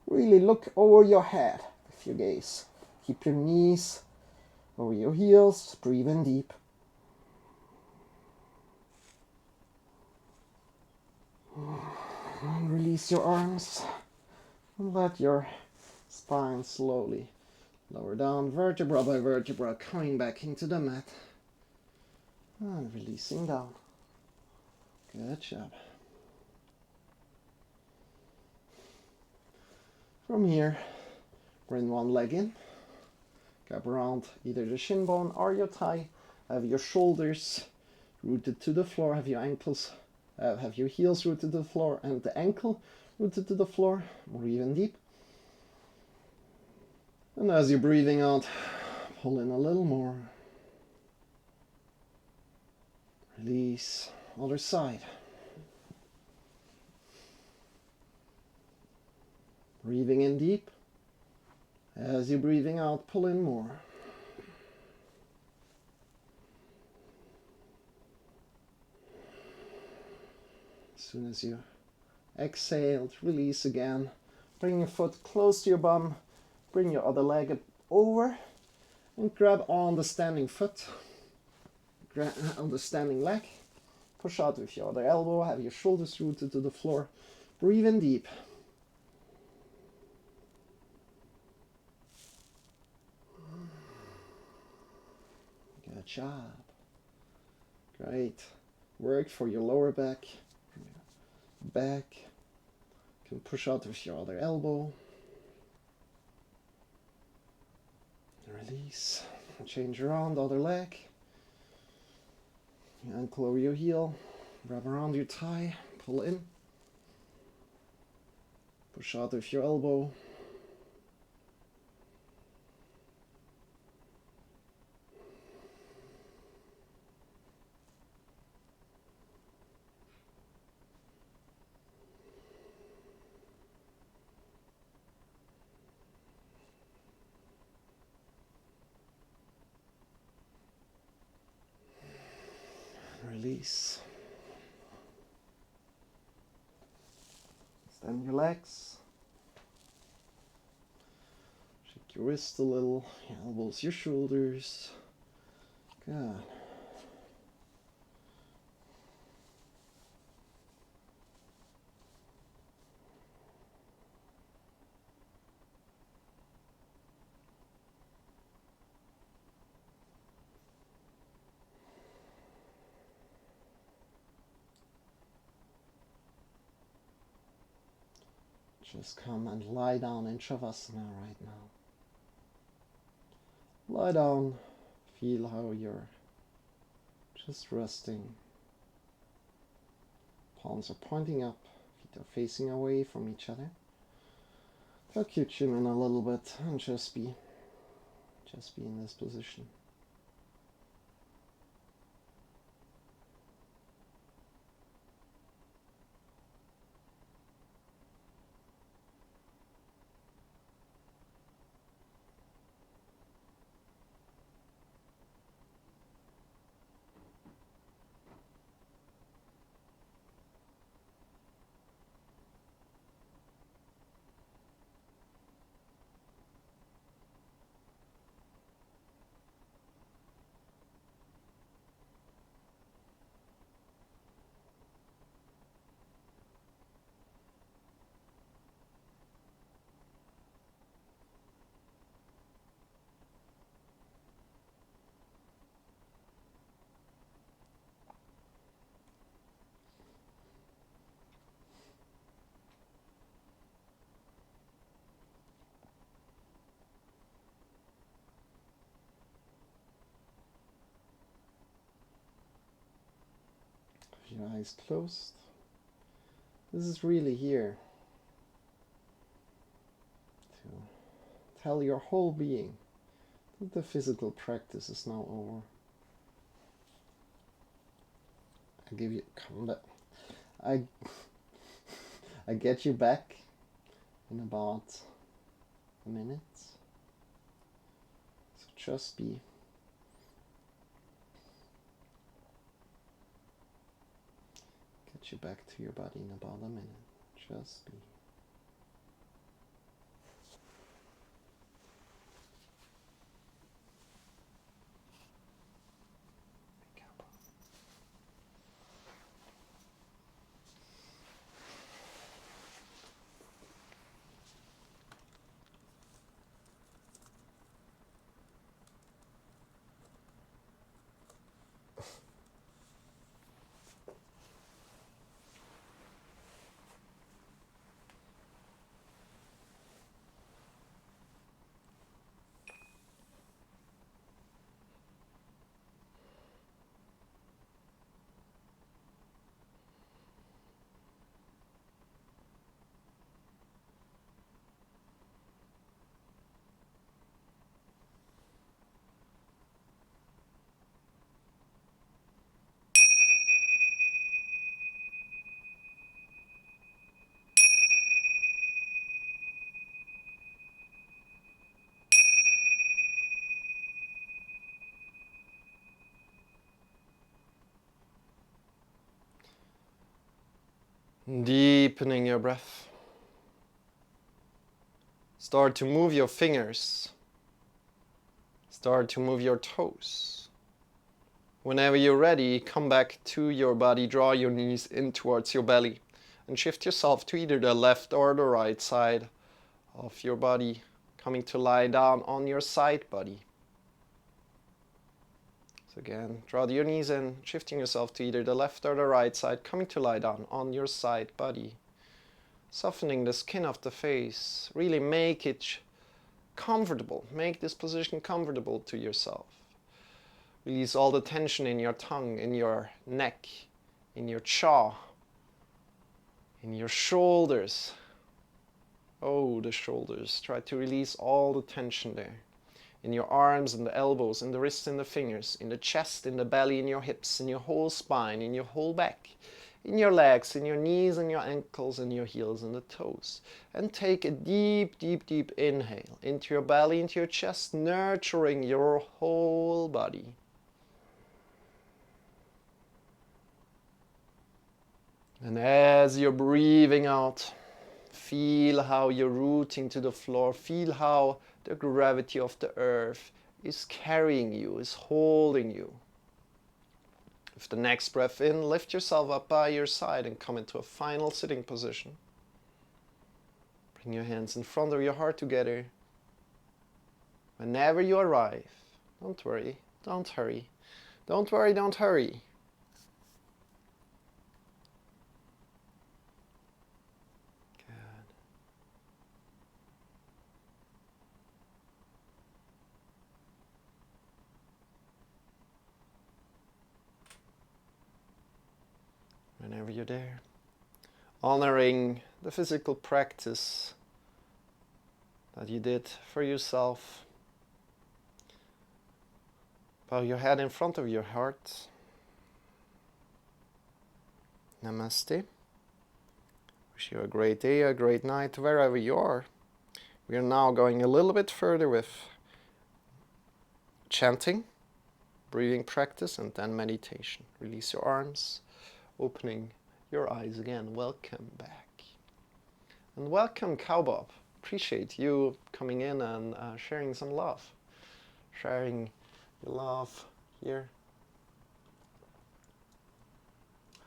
really look over your head with your gaze. Keep your knees over your heels. Breathe in deep. And release your arms. And let your spine slowly lower down, vertebra by vertebra, coming back into the mat. And releasing down. Good job. From here, bring one leg in. Grab around either the shin bone or your thigh. Have your shoulders rooted to the floor. Have your ankles, have your heels rooted to the floor and the ankle rooted to the floor. Breathe in deep. And as you're breathing out, pull in a little more. Release. Other side. Breathing in deep. As you're breathing out, pull in more. As soon as you exhaled, release again. Bring your foot close to your bum. Bring your other leg up over and grab on the standing foot. Grab on the standing leg. Push out with your other elbow. Have your shoulders rooted to the floor. Breathe in deep. Good job. Great. Work for your lower back. Back. You can push out with your other elbow. Release. Change around the other leg. Your ankle over your heel. Grab around your thigh. Pull in. Push out with your elbow. Release. Extend your legs. Shake your wrists a little, your elbows, your shoulders. Good. Just come and lie down in Shavasana right now. Lie down, feel how you're just resting. Palms are pointing up, feet are facing away from each other. Tuck your chin in a little bit and just be in this position. Your eyes closed. This is really here to Tell your whole being that the physical practice is now over. I give you I get you back in about a minute. So just be. Get you back to your body in about a minute. Just be. Deepening your breath. Start to move your fingers. Start to move your toes. Whenever you're ready, come back to your body, draw your knees in towards your belly, and shift yourself to either the left or the right side of your body, coming to lie down on your side body. So again, draw your knees in, shifting yourself to either the left or the right side, coming to lie down on your side body. Softening the skin of the face, really make it comfortable, make this position comfortable to yourself. Release all the tension in your tongue, in your neck, in your jaw, in your shoulders. Oh, the shoulders. Try to release all the tension there. In your arms and the elbows, in the wrists and the fingers, in the chest, in the belly, in your hips, in your whole spine, in your whole back, in your legs, in your knees and your ankles and your heels and the toes. And take a deep, deep, deep inhale into your belly, into your chest, nurturing your whole body. And as you're breathing out, feel how you're rooting to the floor. Feel how the gravity of the earth is carrying you, is holding you. With the next breath in, lift yourself up by your side and come into a final sitting position. Bring your hands in front of your heart together. Whenever you arrive, don't worry, don't hurry. Don't worry, don't hurry. Whenever you're there, honoring the physical practice that you did for yourself. Bow your head in front of your heart. Namaste. Wish you a great day, a great night, wherever you are. We are now going a little bit further with chanting, breathing practice, and then meditation. Release your arms. Opening your eyes again. Welcome back. And welcome, Cowbob. Appreciate you coming in and sharing some love. Sharing your love here.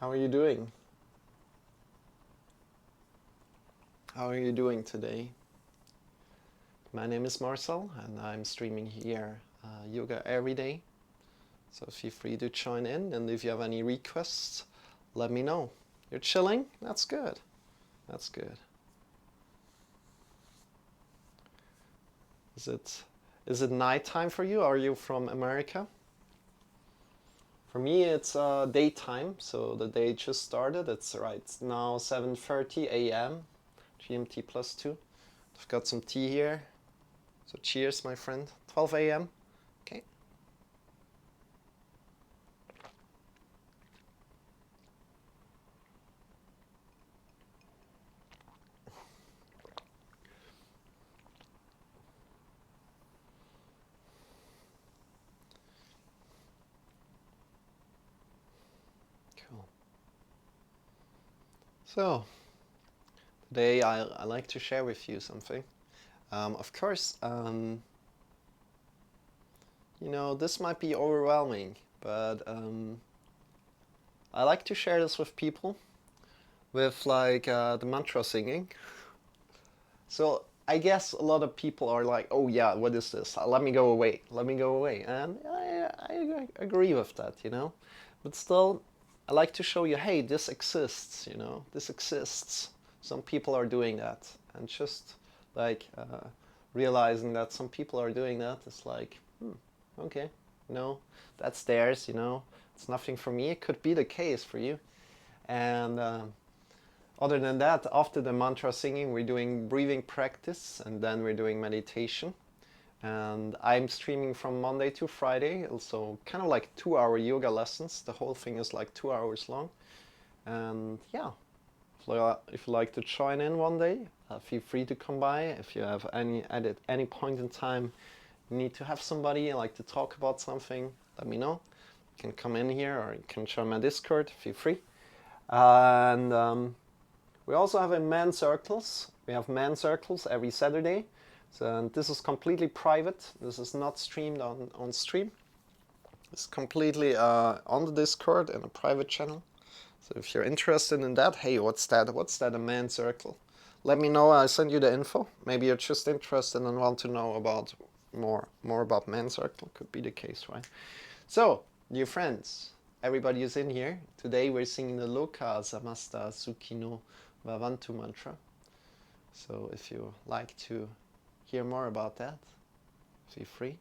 How are you doing? How are you doing today? My name is Marcel and I'm streaming here yoga every day. So feel free to join in, and if you have any requests, let me know. You're chilling? That's good. That's good. Is it nighttime for you? Are you from America? For me, it's daytime, so the day just started. It's right now 7:30 a.m. GMT +2. I've got some tea here. So cheers, my friend. 12 a.m. Okay. Cool. So, today I like to share with you something. Of course, you know, this might be overwhelming, but I like to share this with people with like the mantra singing. So I guess a lot of people are like, oh yeah, what is this? Let me go away. Let me go away. And I agree with that, you know. But still, I like to show you, hey, this exists, you know. This exists. Some people are doing that. And just like realizing that some people are doing that is like, okay, no, that's theirs, you know. It's nothing for me. It could be the case for you. And other than that, after the mantra singing, we're doing breathing practice and then we're doing meditation. And I'm streaming from Monday to Friday, also kind of like 2-hour yoga lessons. The whole thing is like 2 hours long. And yeah, if you like to join in one day, feel free to come by. If you have at any point in time you need to have somebody like to talk about something, let me know. You can come in here or you can join my Discord. Feel free. And we also have men circles. We have men circles every Saturday. So this is completely private. This is not streamed on stream. It's completely on the Discord in a private channel. So if you're interested in that, hey, what's that? What's that, a man circle? Let me know. I'll send you the info. Maybe you're just interested and want to know about more about man circle. Could be the case, right? So, dear friends, everybody is in here. Today we're singing the Loka Samasta Sukhino Bhavantu mantra. So if you like to hear more about that, feel free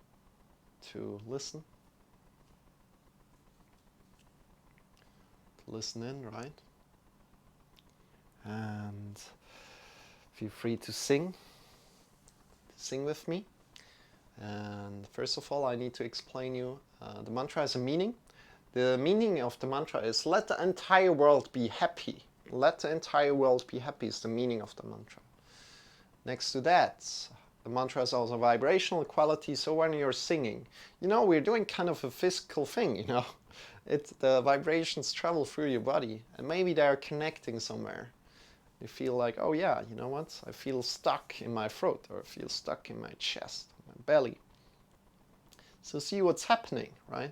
to listen. To listen in, right? And feel free to sing with me. And first of all, I need to explain you the mantra has a meaning. The meaning of the mantra is let the entire world be happy. Let the entire world be happy is the meaning of the mantra. Next to that, the mantra has also vibrational quality. So when you're singing, you know, we're doing kind of a physical thing, you know. The vibrations travel through your body and maybe they're connecting somewhere. You feel like, oh yeah, you know what? I feel stuck in my throat or I feel stuck in my chest, my belly. So see what's happening, right?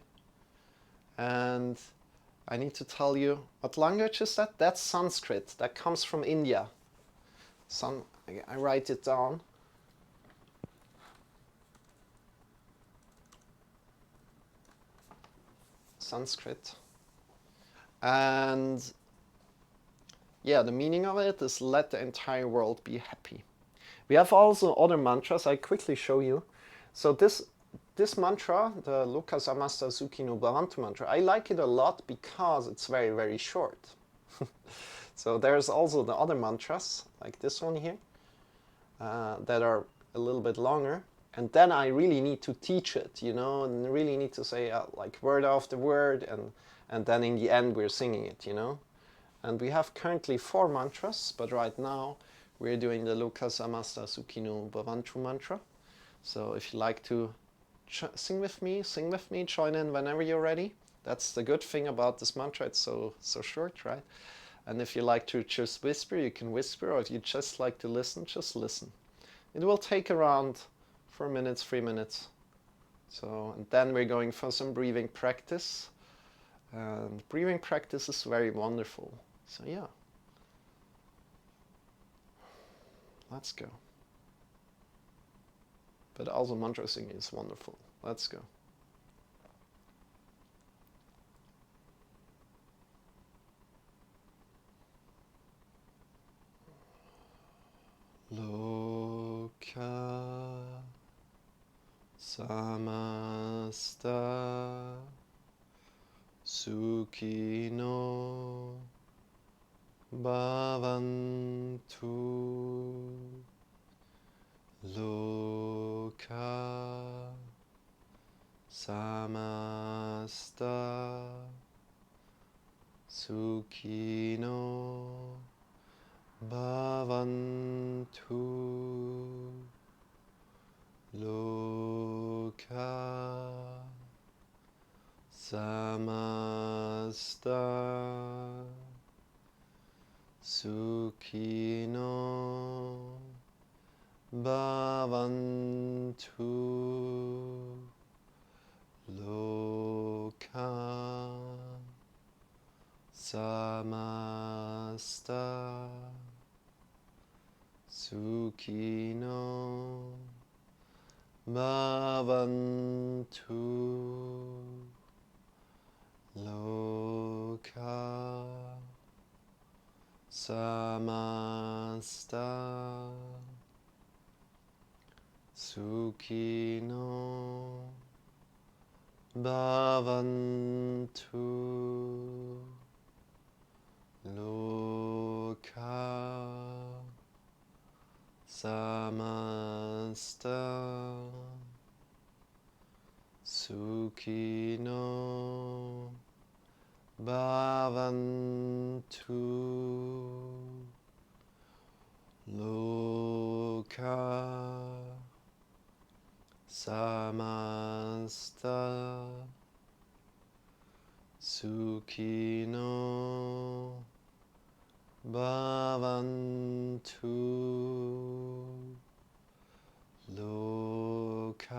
And I need to tell you, what language is that? That's Sanskrit. That comes from India. I write it down. Sanskrit. And yeah, the meaning of it is let the entire world be happy. We have also other mantras. I quickly show you. So this mantra, the Loka Samasta Sukhino Bhavantu mantra, I like it a lot because it's very, very short. So there's also the other mantras, like this one here, that are a little bit longer. And then I really need to teach it, you know, and really need to say like word after word, and then in the end we're singing it, you know. And we have currently 4 mantras, but right now we're doing the Loka Samasta Sukhino Bhavantu mantra. So if you like to sing with me, join in whenever you're ready. That's the good thing about this mantra, it's so short, right? And if you like to just whisper, you can whisper, or if you just like to listen, just listen. It will take around 4 minutes, 3 minutes. So, and then we're going for some breathing practice. And breathing practice is very wonderful. So yeah. Let's go. But also mantra singing is wonderful. Let's go. Loka Samasta Sukhino Bhavantu Loka samasta sukhino bhavantu loka samasta sukhino bhavantu loka samasta sukhino bhavantu loka samasta sukhino bhavantu loka samasta sukhino bhavantu loka samasta sukhino bhavantu loka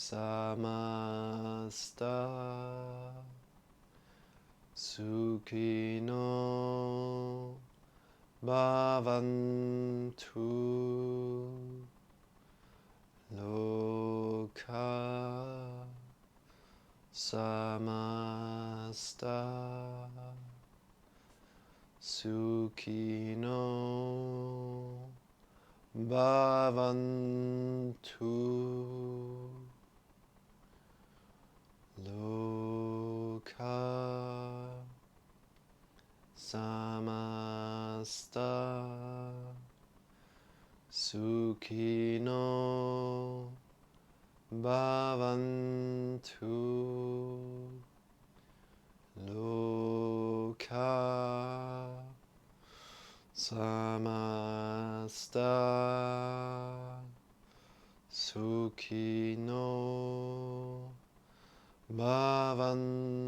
samasta sukhino bhavantu loka samasta sukhino bhavantu loka samasta sukhino bhavantu loka samasta sukhino bhavantu loka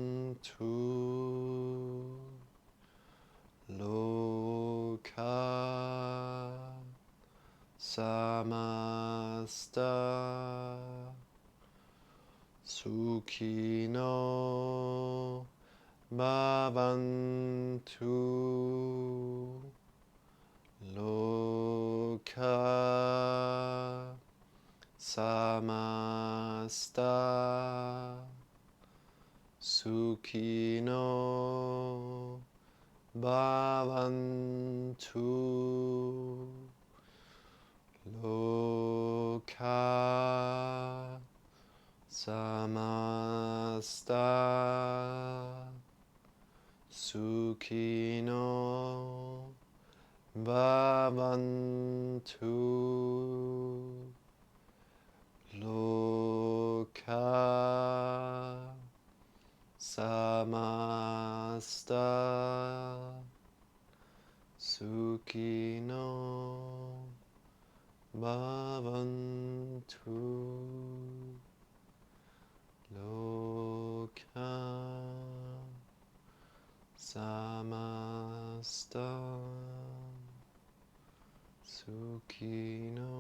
samasta sukhino bhavantu loka samasta sukhino bhavantu loka samasta sukhino bhavantu loka samasta sukhino bhavantu loka samasta sukhino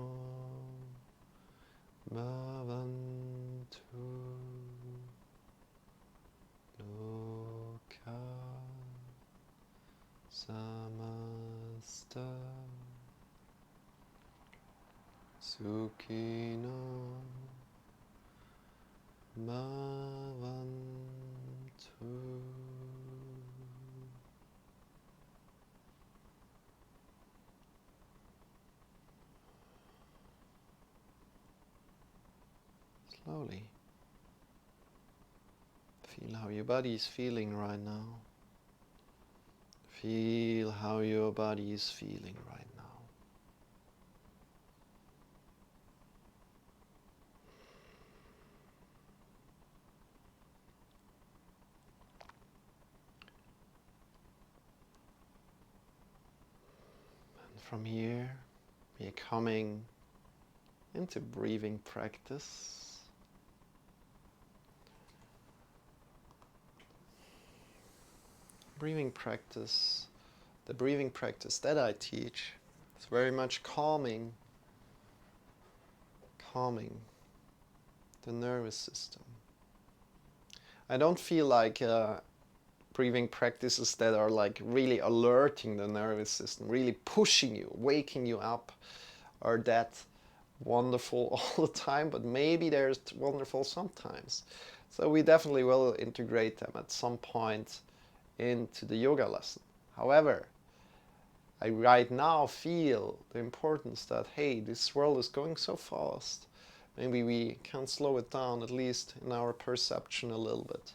bhavantu loka samasta sukhino bhavantu. Slowly feel how your body is feeling right now. Feel how your body is feeling right now. From here, we are coming into breathing practice. Breathing practice, the breathing practice that I teach is very much calming the nervous system. I don't feel like breathing practices that are like really alerting the nervous system, really pushing you, waking you up, are that wonderful all the time, but maybe they're wonderful sometimes. So we definitely will integrate them at some point into the yoga lesson. However, I right now feel the importance that, hey, this world is going so fast. Maybe we can slow it down, at least in our perception a little bit.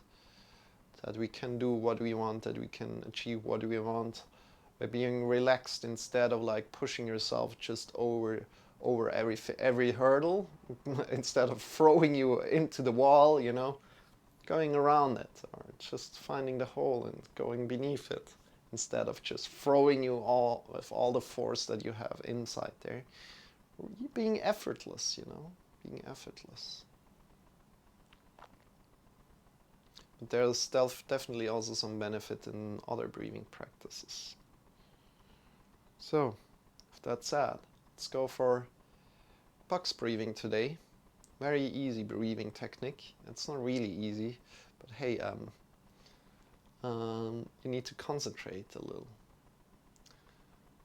That we can do what we want, that we can achieve what we want by being relaxed instead of like pushing yourself just over every hurdle, instead of throwing you into the wall, you know, going around it, or just finding the hole and going beneath it, instead of just throwing you all with all the force that you have inside there. Being effortless, you know, being effortless. But there's definitely also some benefit in other breathing practices. So, with that said, let's go for box breathing today. Very easy breathing technique. It's not really easy, but hey, you need to concentrate a little.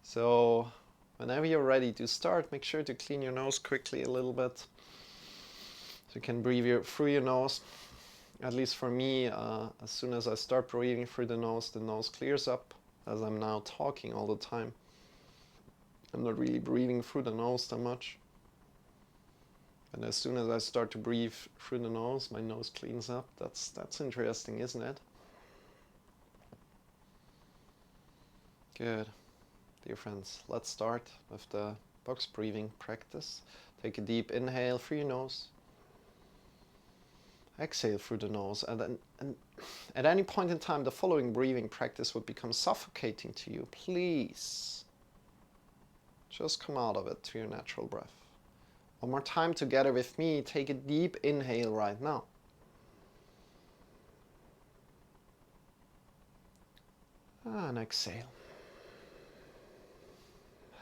So, whenever you're ready to start, make sure to clean your nose quickly a little bit. So you can breathe through your nose. At least for me, as soon as I start breathing through the nose clears up, as I'm now talking all the time. I'm not really breathing through the nose that much. And as soon as I start to breathe through the nose, my nose cleans up. That's interesting, isn't it? Good. Dear friends, let's start with the box breathing practice. Take a deep inhale through your nose. Exhale through the nose. And at any point in time, the following breathing practice would become suffocating to you. Please, just come out of it to your natural breath. One more time together with me. Take a deep inhale right now. And exhale.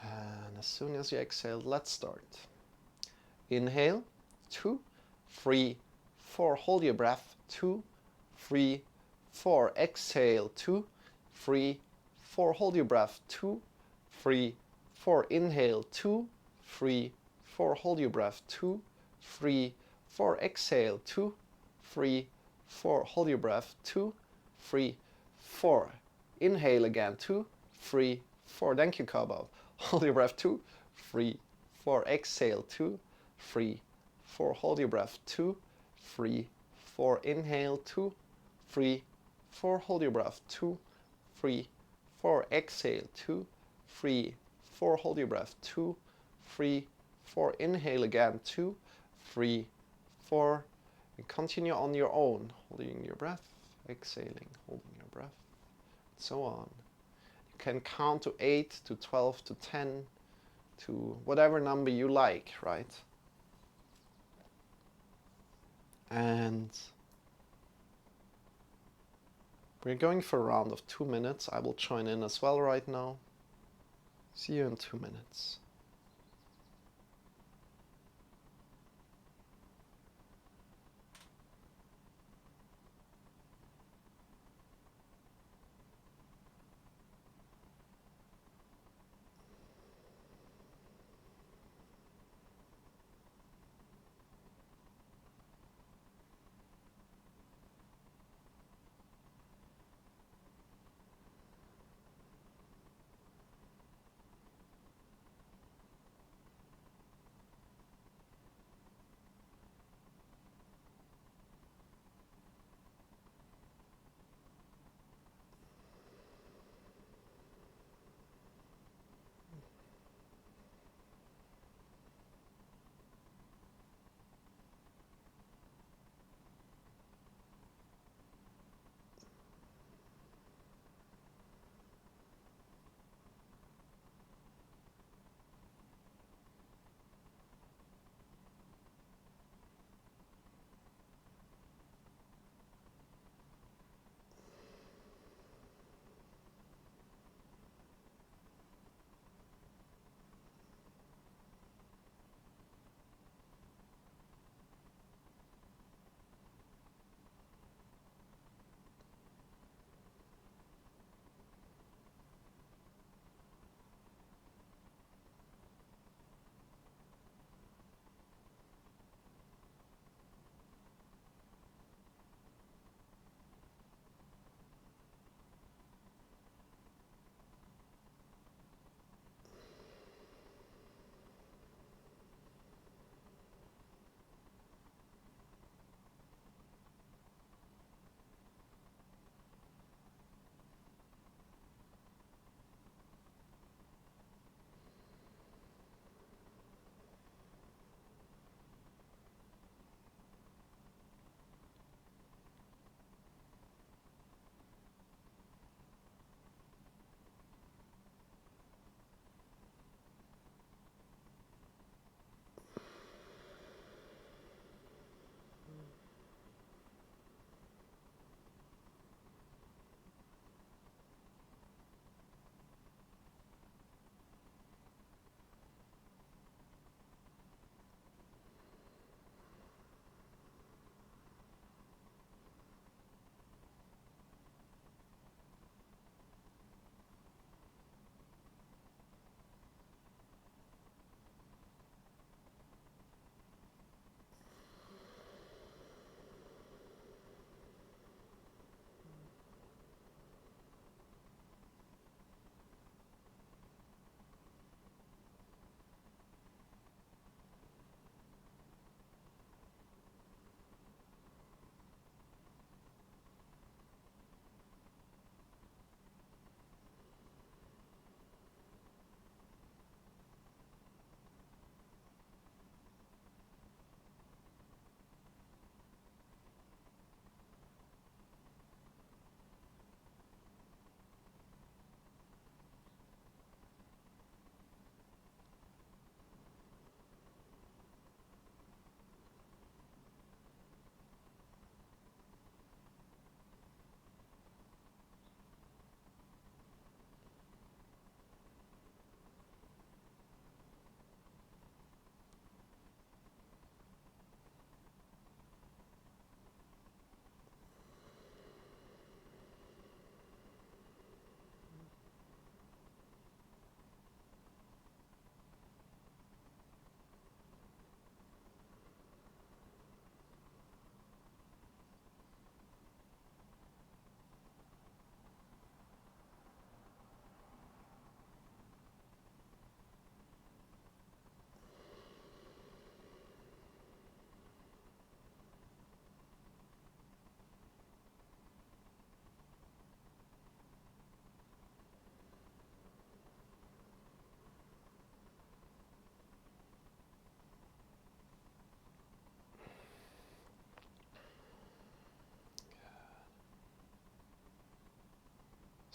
And as soon as you exhale, let's start. Inhale, 2, 3, 4. Hold your breath. 2, 3, 4. Exhale, 2, 3, 4. Hold your breath. 2, 3, 4. Inhale, 2, 3, 4. Hold your breath. 2, 3, 4. Exhale, 2, 3, 4. Hold your breath. 2, 3, 4. Inhale again. 2, 3, 4. Thank you, Cabo. Hold your breath. 2, 3, 4. Exhale. 2, 3, 4. Hold your breath. 2, 3, 4. Inhale. 2, 3, 4. Hold your breath. 2, 3, 4. Exhale. 2, 3, 4. Hold your breath. 2, 3, 4. Inhale again. 2, 3, 4. And continue on your own, holding your breath, exhaling, holding your breath, and so on. You can count to 8, to 12, to 10, to whatever number you like, right? And we're going for a round of 2 minutes. I will join in as well right now. See you in 2 minutes.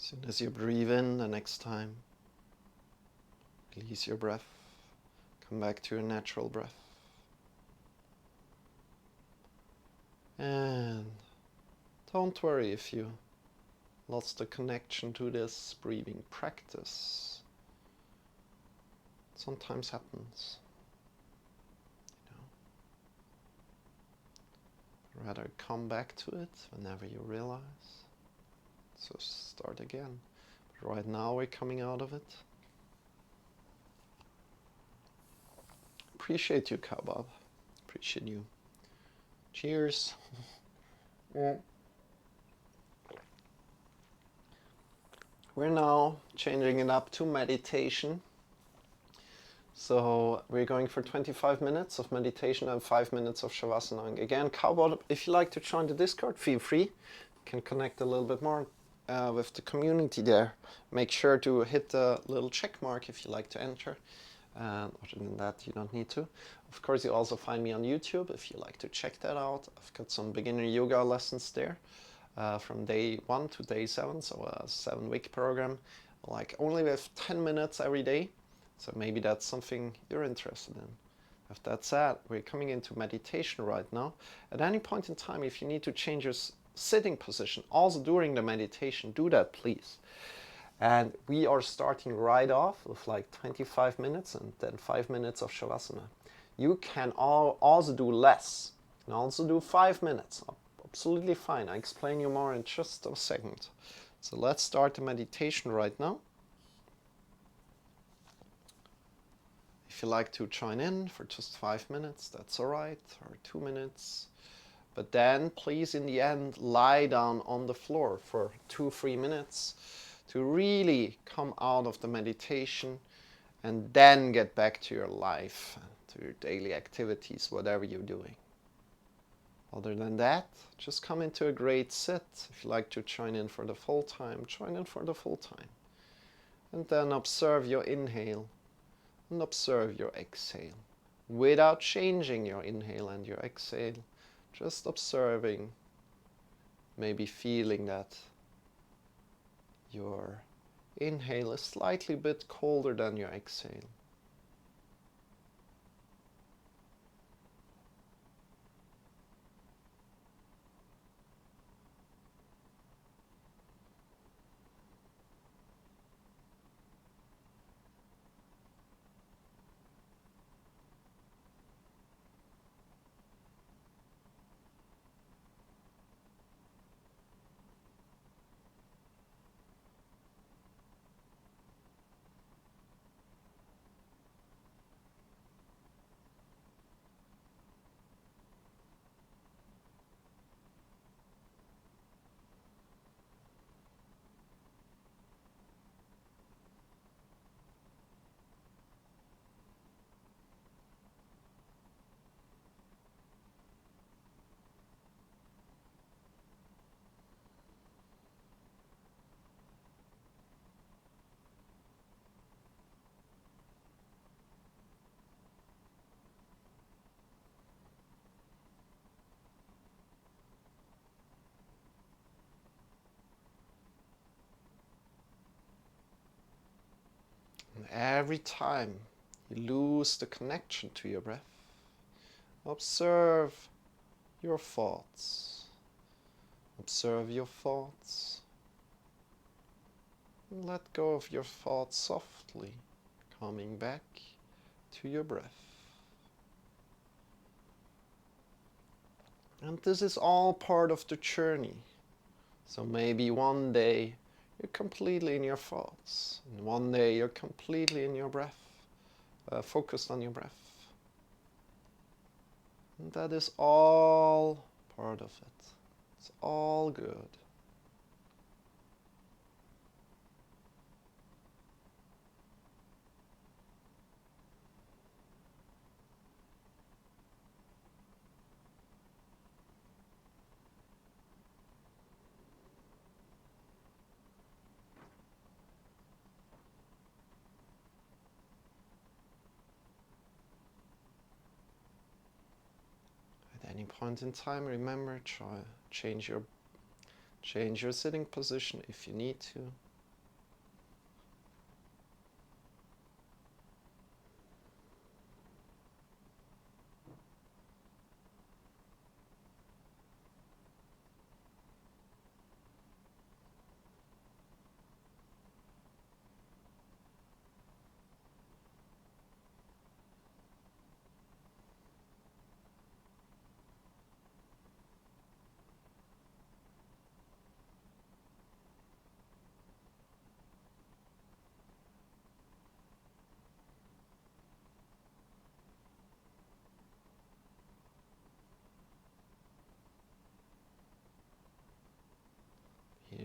As soon as you breathe in the next time, release your breath. Come back to your natural breath. And don't worry if you lost the connection to this breathing practice. It sometimes happens. Rather come back to it whenever you realize. So start again. But right now we're coming out of it. Appreciate you, Kabab. Appreciate you. Cheers. Yeah. We're now changing it up to meditation. So we're going for 25 minutes of meditation and 5 minutes of Shavasana. Again, Kabab, if you like to join the Discord, feel free. You can connect a little bit more with the community there. Make sure to hit the little check mark if you like to enter. Other than that, you don't need to. Of course, you also find me on YouTube if you like to check that out. I've got some beginner yoga lessons there from day 1 to day 7, so a 7-week program, like only with 10 minutes every day. So maybe that's something you're interested in. With that said, we're coming into meditation right now. At any point in time, if you need to change your sitting position, also during the meditation, do that, please. And we are starting right off with like 25 minutes and then 5 minutes of Shavasana. You can also do less. You can also do 5 minutes. Absolutely fine. I'll explain you more in just a second. So let's start the meditation right now. If you like to join in for just 5 minutes, that's all right, or 2 minutes. But then please, in the end, lie down on the floor for 2-3 minutes to really come out of the meditation and then get back to your life, to your daily activities, whatever you're doing. Other than that, just come into a great sit. If you like to join in for the full time, join in for the full time. And then observe your inhale and observe your exhale without changing your inhale and your exhale. Just observing, maybe feeling that your inhale is slightly bit colder than your exhale. And every time you lose the connection to your breath, observe your thoughts. Observe your thoughts. And let go of your thoughts softly, coming back to your breath. And this is all part of the journey. So maybe one day you're completely in your thoughts, and one day you're completely in your breath, focused on your breath. And that is all part of it. It's all good. At any point in time, remember, change your sitting position if you need to.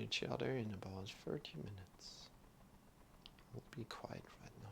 each other in about 30 minutes. I'll be quiet right now.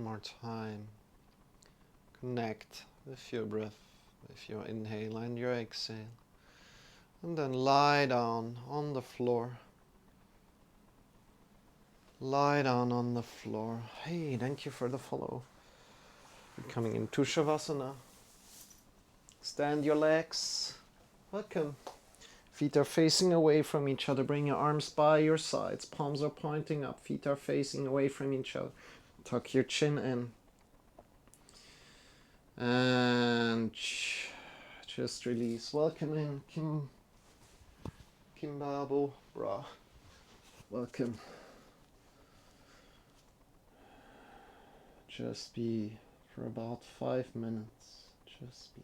more time. Connect with your breath, with your inhale and your exhale. And then lie down on the floor. Lie down on the floor. Hey, thank you for the follow. We're coming into Shavasana. Stand your legs. Welcome. Feet are facing away from each other. Bring your arms by your sides. Palms are pointing up. Feet are facing away from each other. Tuck your chin in. And just release. Welcome in, Kim Babu Bra. Welcome. Just be for about 5 minutes. Just be.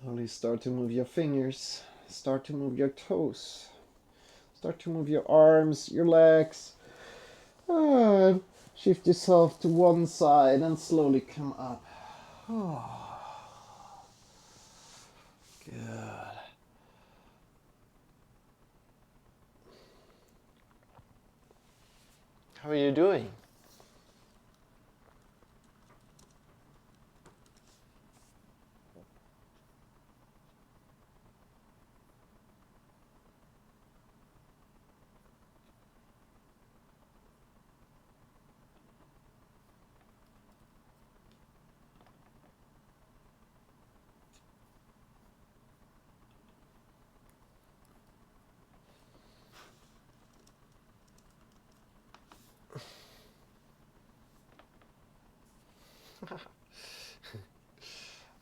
Slowly start to move your fingers. Start to move your toes. Start to move your arms, your legs. Shift yourself to one side and slowly come up. Good. How are you doing?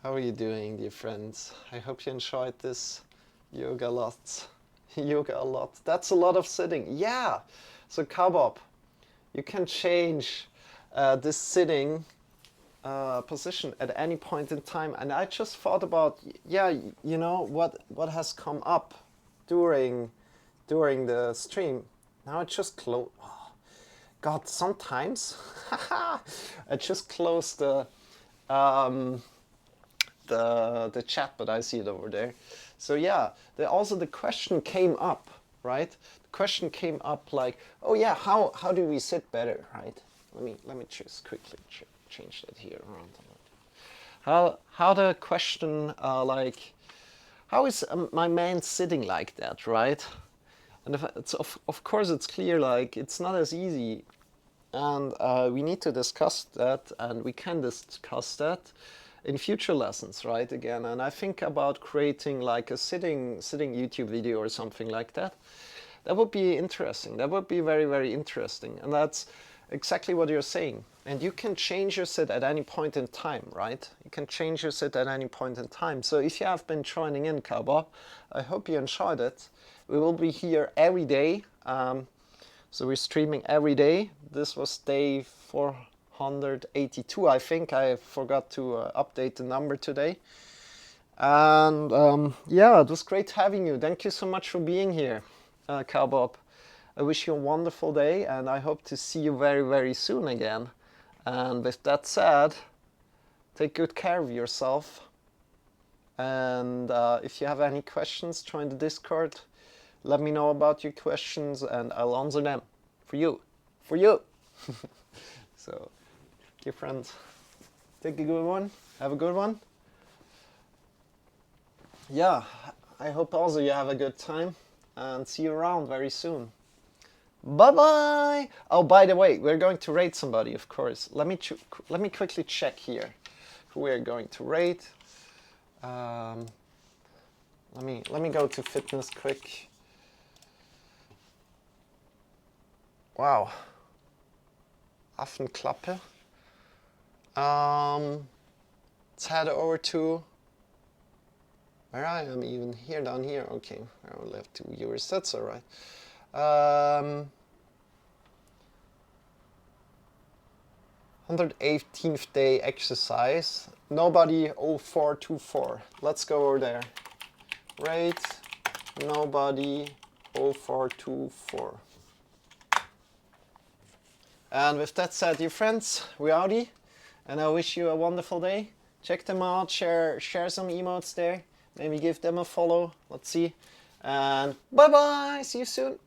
How are you doing, dear friends? I hope you enjoyed this yoga a lot. Yoga a lot. That's a lot of sitting. Yeah. So Kabab, you can change this sitting position at any point in time. And I just thought about, yeah, you know what has come up during the stream. Now I just close. Oh, God, sometimes I just close the chat, but I see it over there. So yeah, also the question came up, right? The question came up like, oh yeah, how do we sit better, right? Let me just quickly change that here around. How the question like, how is my man sitting like that, right? And if it's of course it's clear like it's not as easy, and we need to discuss that, and we can discuss that in future lessons, right? Again, and I think about creating like a sitting YouTube video or something like that. That would be interesting. That would be very, very interesting. And that's exactly what you're saying. And you can change your sit at any point in time, right? You can change your sit at any point in time. So if you have been joining in, Kaba, I hope you enjoyed it. We will be here every day. So we're streaming every day. This was day 482, I think. I forgot to update the number today. And yeah, it was great having you. Thank you so much for being here, Cowbob. I wish you a wonderful day, and I hope to see you very, very soon again. And with that said, take good care of yourself. And if you have any questions, join the Discord. Let me know about your questions, and I'll answer them for you. For you! So, dear friends, take a good one. Have a good one. Yeah, I hope also you have a good time, and see you around very soon. Bye-bye! Oh, by the way, we're going to rate somebody, of course. Let me quickly check here who we're going to rate. Let me go to fitness quick. Wow. Affenklappe. Let's head over to where I am, even here, down here. Okay, I only have 2 viewers. That's all right. 118th day exercise. Nobody 0424. Let's go over there. Rate nobody 0424. And with that said, dear friends, we're outie, and I wish you a wonderful day. Check them out, share some emotes there, maybe give them a follow, let's see. And bye bye, see you soon.